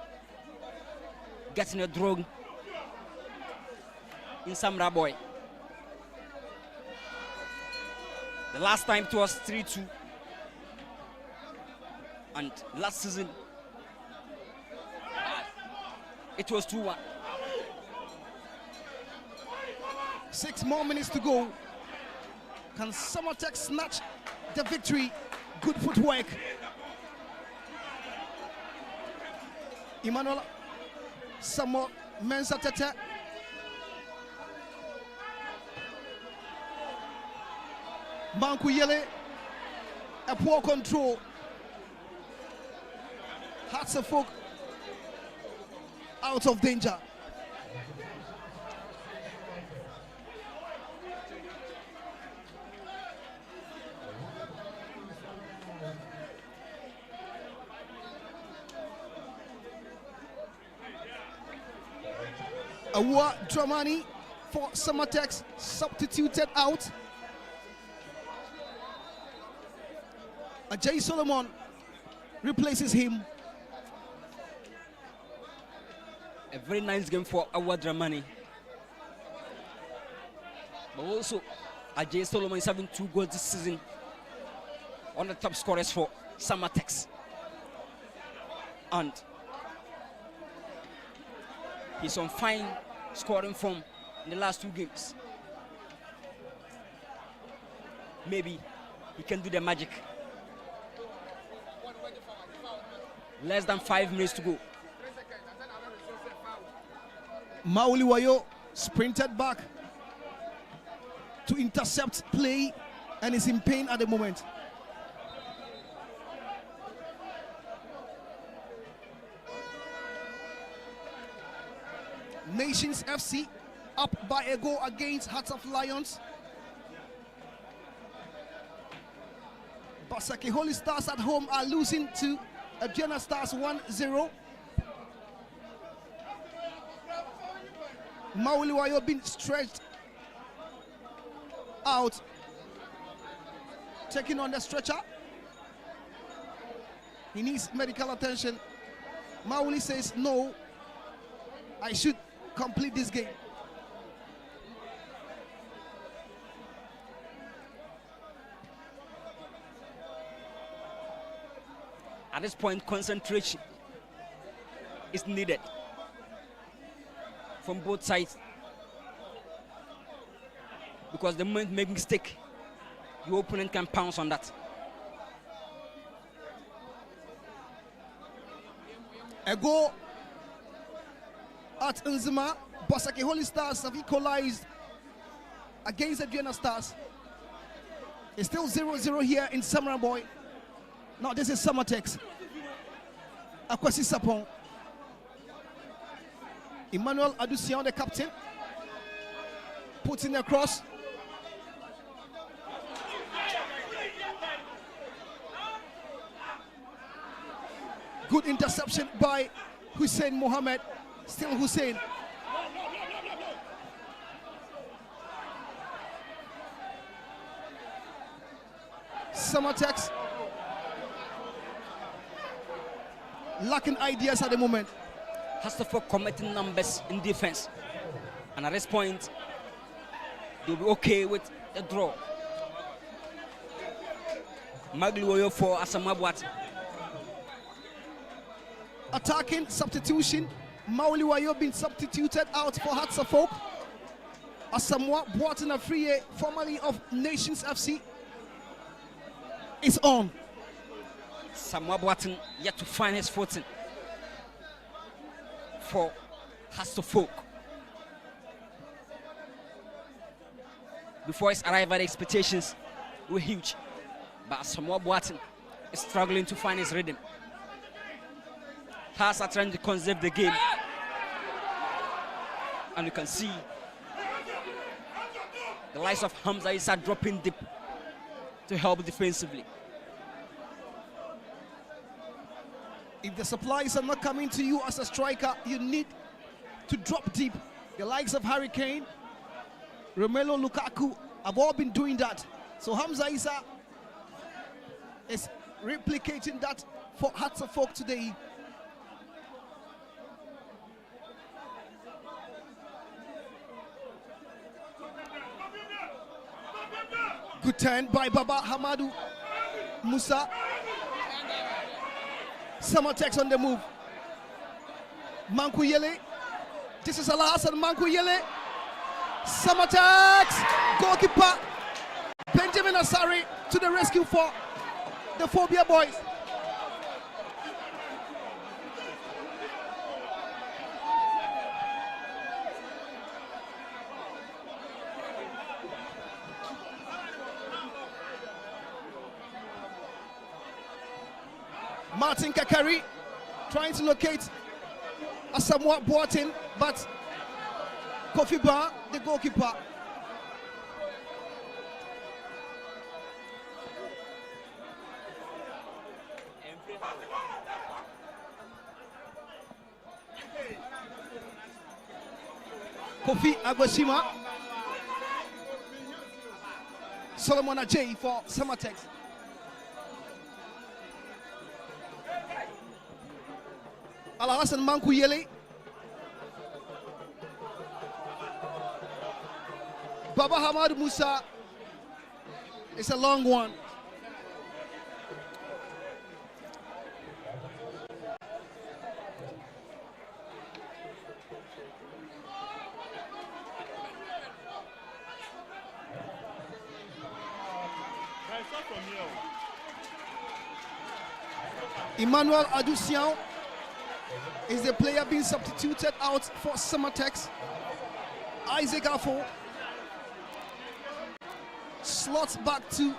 getting a draw in Samra Boy. The last time it was 3-2, and last season it was 2-1. 6 more minutes to go. Can SAMATEX snatch the victory? Good footwork. Emmanuel Samo Mensah Tete. Bankuyele, a poor control. Hearts of Oak out of danger. Awa Dramani for SAMATEX substituted out. Ajay Solomon replaces him. A very nice game for Awa Dramani. But also, Ajay Solomon is having 2 goals this season. On the top scorers for SAMATEX. And he's on fine scoring form in the last 2 games. Maybe he can do the magic. Less than 5 minutes to go. Mauli Wayo sprinted back to intercept play and is in pain at the moment. Nations FC up by a goal against Hearts of Lions. Basake Holy Stars at home are losing to Aduana Stars 1-0. Mauliwayo being stretched out, taking on the stretcher. He needs medical attention. Mauli says, no, I should complete this game. At this point, concentration is needed from both sides, because the moment you make mistake, your opponent can pounce on that. A goal at Nzima. Basake Holy Stars have equalized against the Aduana Stars. It's still 0-0 here in Samra Boy. Now this is SAMATEX. Akwasi Sapon. Emmanuel Adusian, the captain, puts in a cross. Good interception by Hussein Mohammed. Still Hussein. SAMATEX lacking ideas at the moment. Has to for committing numbers in defense, and at this point they'll be okay with the draw. Magliwoyo for Asamabwat. Attacking substitution. Mauliwayo being substituted out for Hearts of Oak. Asamoah Boateng Afriye, formerly of Nations FC, is on. Samoa Boateng yet to find his footing for Hearts of Oak. Before his arrival, the expectations were huge, but Samoa Boateng is struggling to find his rhythm. Hearts are trying to conserve the game, and you can see the likes of Hamza Issa dropping deep to help defensively. If the supplies are not coming to you as a striker, you need to drop deep. The likes of Harry Kane, Romelu Lukaku have all been doing that. So Hamza Issa is replicating that for Hearts of Oak today. Good turn by Baba Hamadu Musa. SAMATEX on the move. Mankuyele. This is Alhassan Mankuyele. SAMATEX. Goalkeeper Benjamin Asari to the rescue for the Phobia boys. Martin Kakari trying to locate Asamoah Boateng, but Kofi Ba, the goalkeeper. Kofi Agbashima. Solomon Ajay for SAMATEX. Alhassan Mankuyele. Baba Hamad Musa. It's a long one. Emmanuel Adusian is the player being substituted out for SAMATEX. Isaac Afo slots back to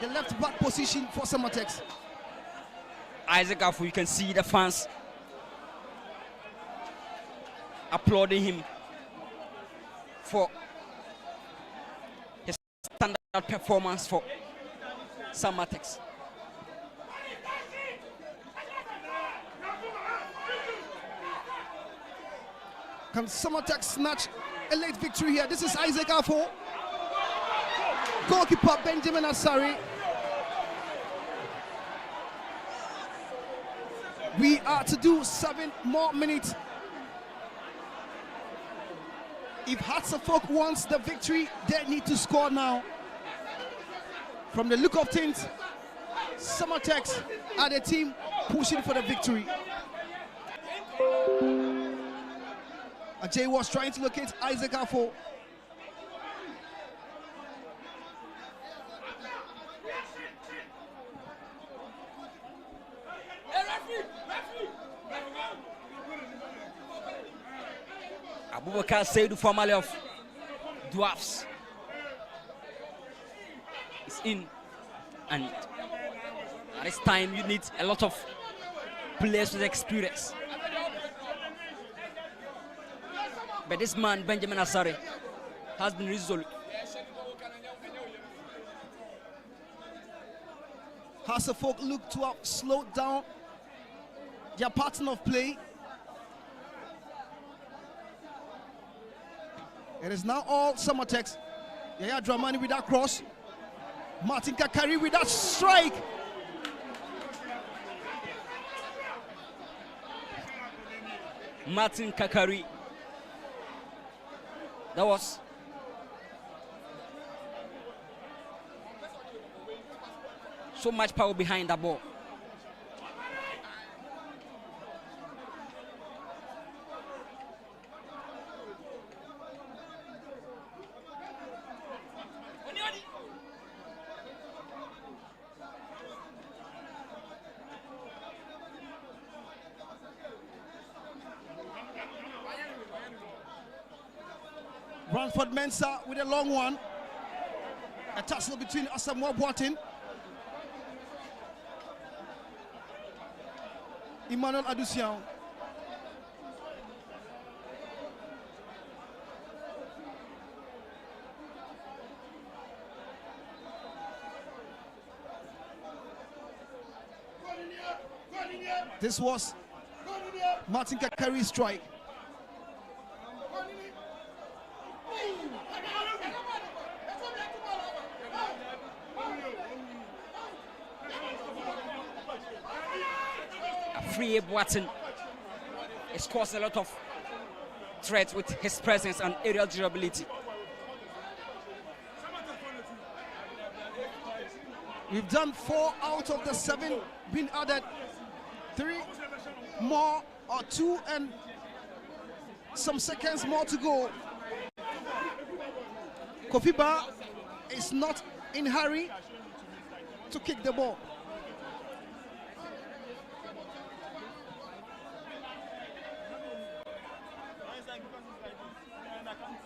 the left back position for SAMATEX. Isaac Afo, you can see the fans applauding him for his standard performance for SAMATEX. Can SAMATEX snatch a late victory here? This is Isaac Afo. Goalkeeper Benjamin Asari. We are to do 7 more minutes. If Hearts of Oak wants the victory, they need to score now. From the look of things, SAMATEX are the team pushing for the victory. Ajay was trying to locate Isaac Afo. Abubakar Seidu, formerly of Dwarfs, is in, and at this time you need a lot of players with experience. But this man, Benjamin Asari, has been resolute. Hearts of Oak look to have slowed down their pattern of play. It is now all SAMATEX. Yaya Dramani with that cross. Martin Kakari with that strike. Martin Kakari. That was so much power behind that ball. Branford Mensah with a long one. A tussle between Asamoah Boateng. Emmanuel Adusian. This was Martin Kakari's strike. Free Boateng has caused a lot of threats with his presence and aerial durability. We've done 4 out of the 7 being added. 3 more or 2 and some seconds more to go. Kofi Ba is not in hurry to kick the ball.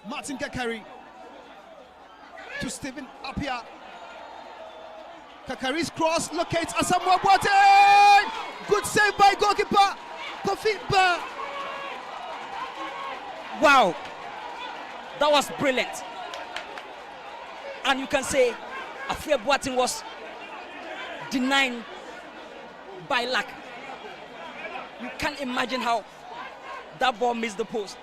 Martin Kakari to Stephen Appiah. Kakari's cross locates Asamoah Boateng. Good save by goalkeeper Kofi Ba. Wow, that was brilliant. And you can say Afriya Boateng was denied by luck. You can't imagine how that ball missed the post.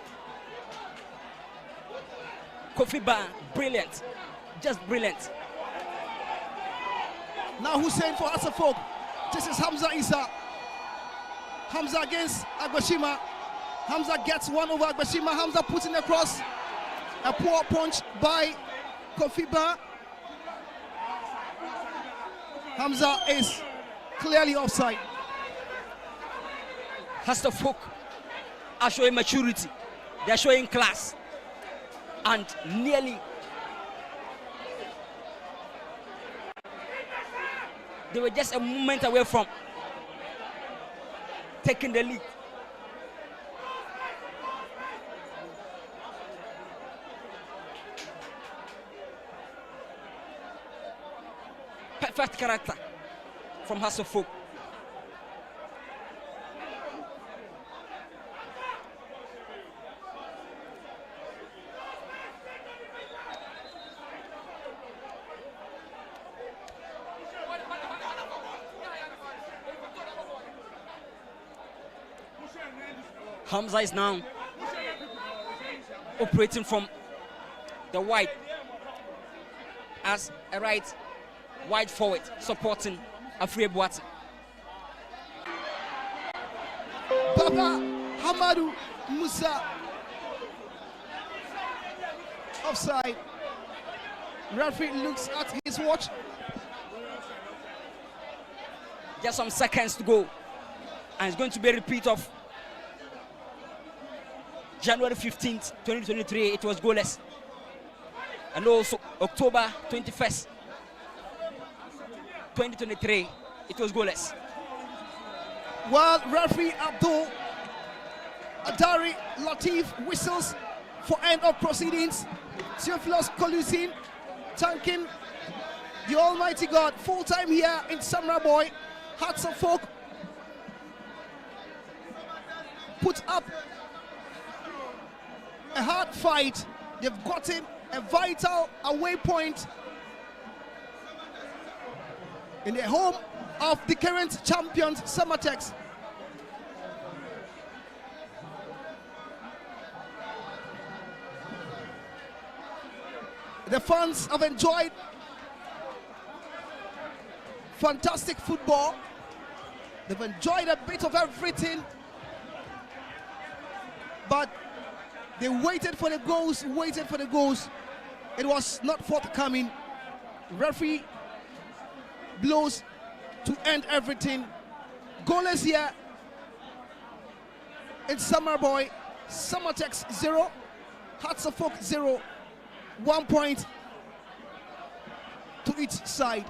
Kofi Ba, brilliant, just brilliant. Now Hussein for Asafok. This is Hamza Isa. Hamza against Agbashima. Hamza gets one over Agbashima. Hamza puts in a cross. A poor punch by Kofi Ba. Hamza is clearly offside. Asafok are showing maturity. They are showing class. And nearly they were just a moment away from taking the lead. Perfect character from Hasselhoff. Hamza is now operating from the wide as a right wide forward, supporting Afriya Boateng. Baba Hamadu Musa offside. Referee looks at his watch. Just some seconds to go, and it's going to be a repeat of January 15th, 2023. It was goalless, and also October 21st, 2023. It was goalless. While referee Abdul Adari Latif whistles for end of proceedings, Theophilus Kolusin thanking the Almighty God. Full time here in Samra Boy. Hearts of Folk put up a hard fight. They've gotten a vital away point in the home of the current champions, SAMATEX. The fans have enjoyed fantastic football. They've enjoyed a bit of everything, but they waited for the goals, It was not forthcoming. Referee blows to end everything. Goalless here in Summer Boy. SAMATEX 0, Hearts of Folk 0. 1 point to each side.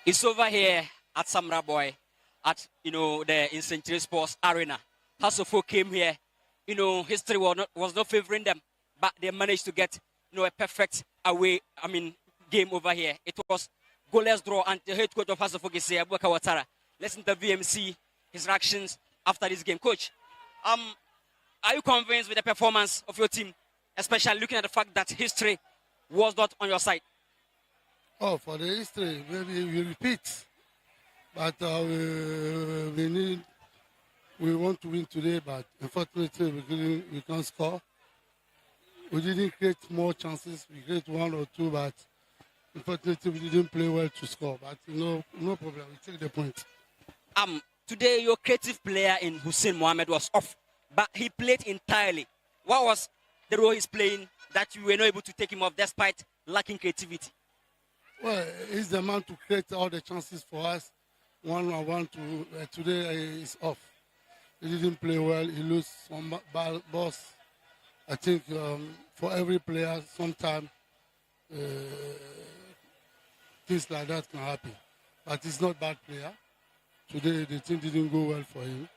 It's over here at Samra Boy, at the Century Sports Arena. Hasselhoff came here. History was not favoring them, but they managed to get a perfect away. Game over here. It was goalless draw, and the head coach of Hasselhoff is here, Abubakar Ouattara. Listen to VMC, his reactions after this game. Coach, are you convinced with the performance of your team, especially looking at the fact that history was not on your side? Oh, for the history, maybe we repeat. But we want to win today, but unfortunately we can't score. We didn't create more chances. We created one or two, but unfortunately we didn't play well to score. But no problem. We take the point. Today your creative player in Hussein Mohammed was off, but he played entirely. What was the role he's playing that you were not able to take him off despite lacking creativity? Well, he's the man to create all the chances for us. 1-on-1 today is off. He didn't play well. He lose some balls. I think for every player, sometimes things like that can happen. But he's not a bad player. Today, the thing didn't go well for him.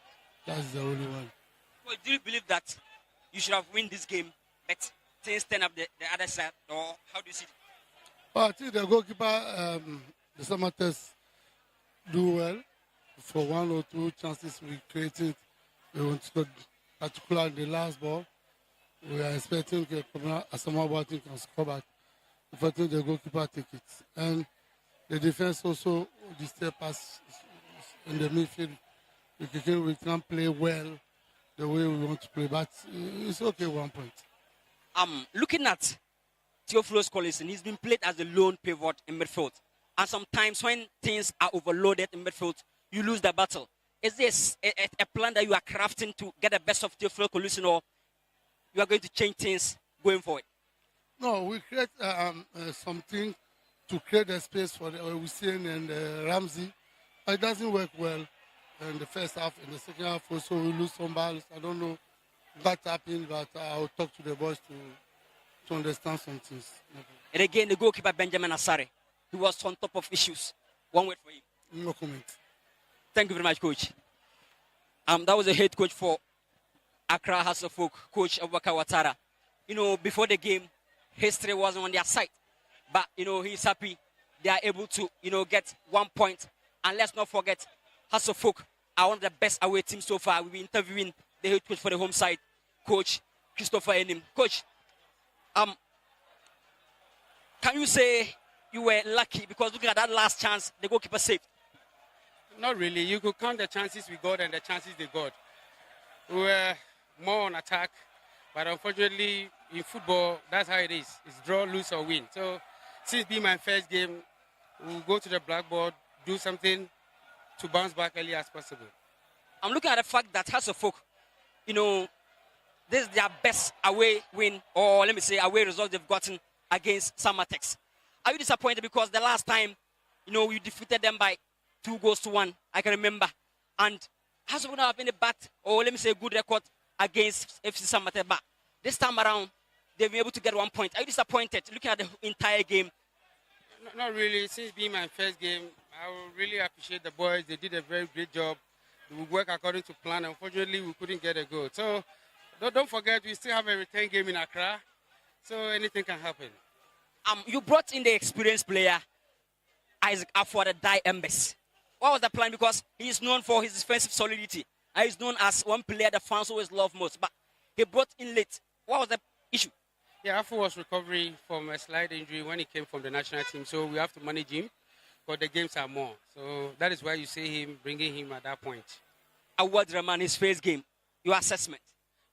That's the only one. Well, do you believe that you should have won this game, but things turn up the other side, or how do you see it? Well, I think the goalkeeper, the SAMATEX, do well. For one or two chances we created, we want to score, particularly the last ball. We are expecting Asamoah can score, but unfortunately the goalkeeper take it. And the defense also, the step pass in the midfield, we can't play well the way we want to play, but it's okay, 1 point. Looking at Theophilus Collison, he's been played as a lone pivot in midfield. And sometimes when things are overloaded in midfield, you lose the battle. Is this a plan that you are crafting to get the best of Theophilus Collison, or you are going to change things going forward? No, we create something to create a space for Hussein and Ramsey. It doesn't work well in the first half. In the second half also we lose some balls. I don't know what happened, but I'll talk to the boys to understand some things. Okay. And again, the goalkeeper Benjamin Asare, he was on top of issues. One word for him. No comment. Thank you very much, Coach. That was the head coach for Accra Hasselhoff, Coach Abubakar Ouattara. Before the game, history wasn't on their side. But, he's happy they are able to, get 1 point. And let's not forget, Hasselhoff are one of the best away teams so far. We'll be interviewing the head coach for the home side, Coach Christopher Enim. Coach, can you say you were lucky because looking at that last chance, the goalkeeper saved? Not really. You could count the chances we got and the chances they got. We were more on attack, but unfortunately in football, that's how it is. It's draw, lose or win. So since being my first game, we'll go to the blackboard, do something to bounce back early as possible. I'm looking at the fact that Hasselhoff, this is their best away win, or let me say away result they've gotten against SAMATEX. Are you disappointed because the last time, you defeated them by 2-1, I can remember. And Hasselhoff now have been a bad, or let me say a good record against FC SAMATEX. But this time around, they've been able to get 1 point. Are you disappointed looking at the entire game? Not really. Since being my first game, I really appreciate the boys. They did a very great job. We work according to plan. Unfortunately, we couldn't get a goal. So don't forget, we still have a return game in Accra. So anything can happen. You brought in the experienced player, Isaac Afua, the Die Embers. What was the plan? Because he is known for his defensive solidity. And he's known as one player the fans always love most. But he brought in late. What was the issue? Yeah, Afua was recovering from a slight injury when he came from the national team. So we have to manage him because the games are more. So that is why you see him bringing him at that point. Awad Rahman, his first game, your assessment?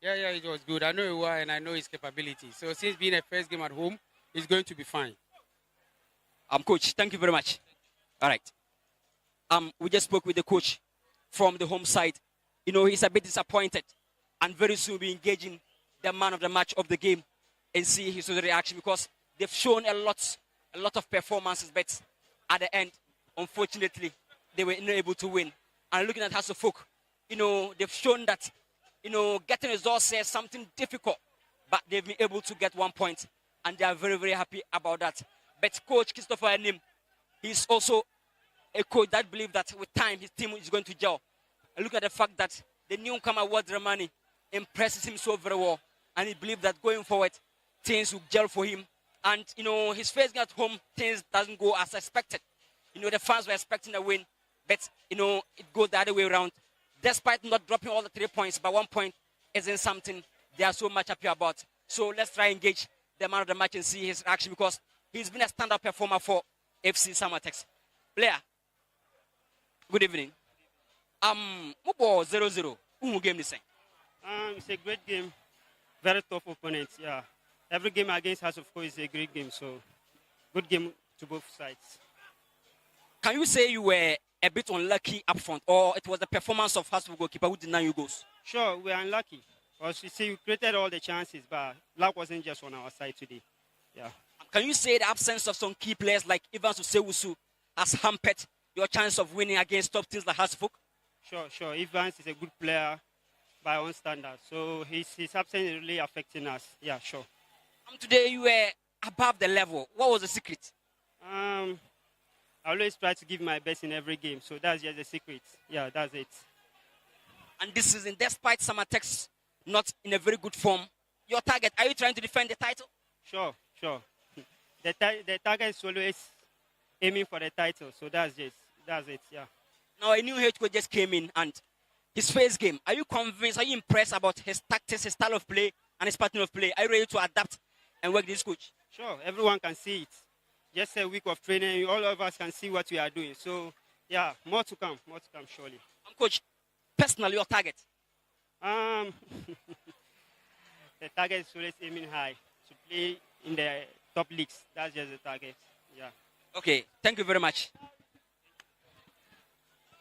Yeah, it was good. I know he was and I know his capability. So since being a first game at home, he's going to be fine. Coach, thank you very much. All right. We just spoke with the coach from the home side. He's a bit disappointed. And very soon we'll be engaging the man of the match of the game and see his reaction because they've shown a lot of performances, but at the end, unfortunately, they were not able to win. And looking at Hasselhoff, they've shown that, getting results is something difficult, but they've been able to get 1 point, and they are very, very happy about that. But Coach Christopher Enim, he's also a coach that believes that with time his team is going to gel. And look at the fact that the newcomer Wadramani impresses him so very well, and he believes that going forward things will gel for him. And his first game at home, things doesn't go as expected. The fans were expecting a win, but it goes the other way around. Despite not dropping all the 3 points, but 1 point isn't something they are so much happy about. So let's try and engage the man of the match and see his reaction, because he's been a stand-up performer for FC SAMATEX. Player, good evening. Mubo 0-0. Who game this? It's a great game. Very tough opponent. Yeah. Every game against us, of course, is a great game. So, good game to both sides. Can you say you were a bit unlucky up front, or it was the performance of Hasselhoff goalkeeper who denied you goals? Sure, we are unlucky. Because you see, we created all the chances, but luck wasn't just on our side today. Yeah. Can you say the absence of some key players like Evans Usewusu has hampered your chance of winning against top teams like Hasselhoff? Sure. Evans is a good player by own standards. So his absence is really affecting us. Yeah, sure. Today you were above the level. What was the secret? I always try to give my best in every game. So that's just the secret. Yeah, that's it. And this season, despite SAMATEX not in a very good form, your target, are you trying to defend the title? Sure. The target is always aiming for the title. So that's it, yeah. Now, a new head coach just came in, and his first game, are you convinced, are you impressed about his tactics, his style of play, and his pattern of play? Are you ready to adapt and work this coach? Sure, everyone can see it. Just a week of training, all of us can see what we are doing. So, yeah, more to come, surely. Coach, personally, your target? The target is always aiming high, to play in the top leagues. That's just the target, yeah. Okay, thank you very much.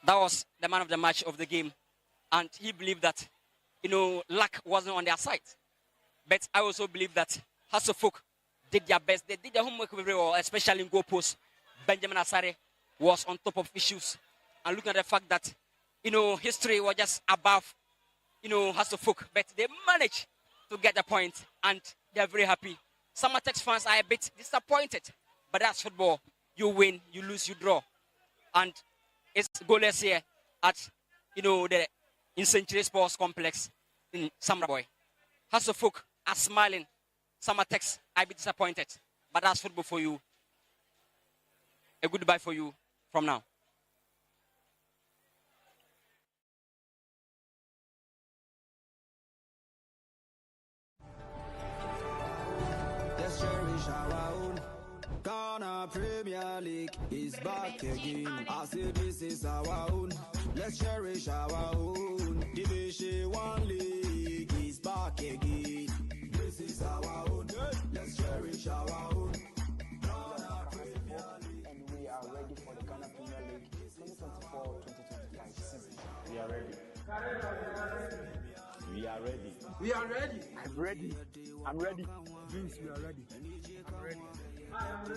That was the man of the match of the game. And he believed that, luck wasn't on their side. But I also believe that Hasselhoff did their best. They did their homework very well, especially in goal post. Benjamin Asare was on top of issues. And looking at the fact that, history was just above, Hasselhoff. But they managed to get the point, and they're very happy. SAMATEX fans are a bit disappointed. But that's football. You win, you lose, you draw. And it's goalless here at, the Century Sports Complex in Samraboy. Hasselhoff are smiling. SAMATEX, I be disappointed. But that's football for you. A goodbye for you from now. Let's cherish our own. Ghana Premier League is back again. I say this is our own. Let's cherish our own. Division 1 League is back again. This is our own. Let's cherish our own. Ghana Premier League. And we are ready for the Ghana Premier League 2024-2025 season. We are ready. We are ready. We are ready. I'm ready. Dreams, we are ready. I'm ready.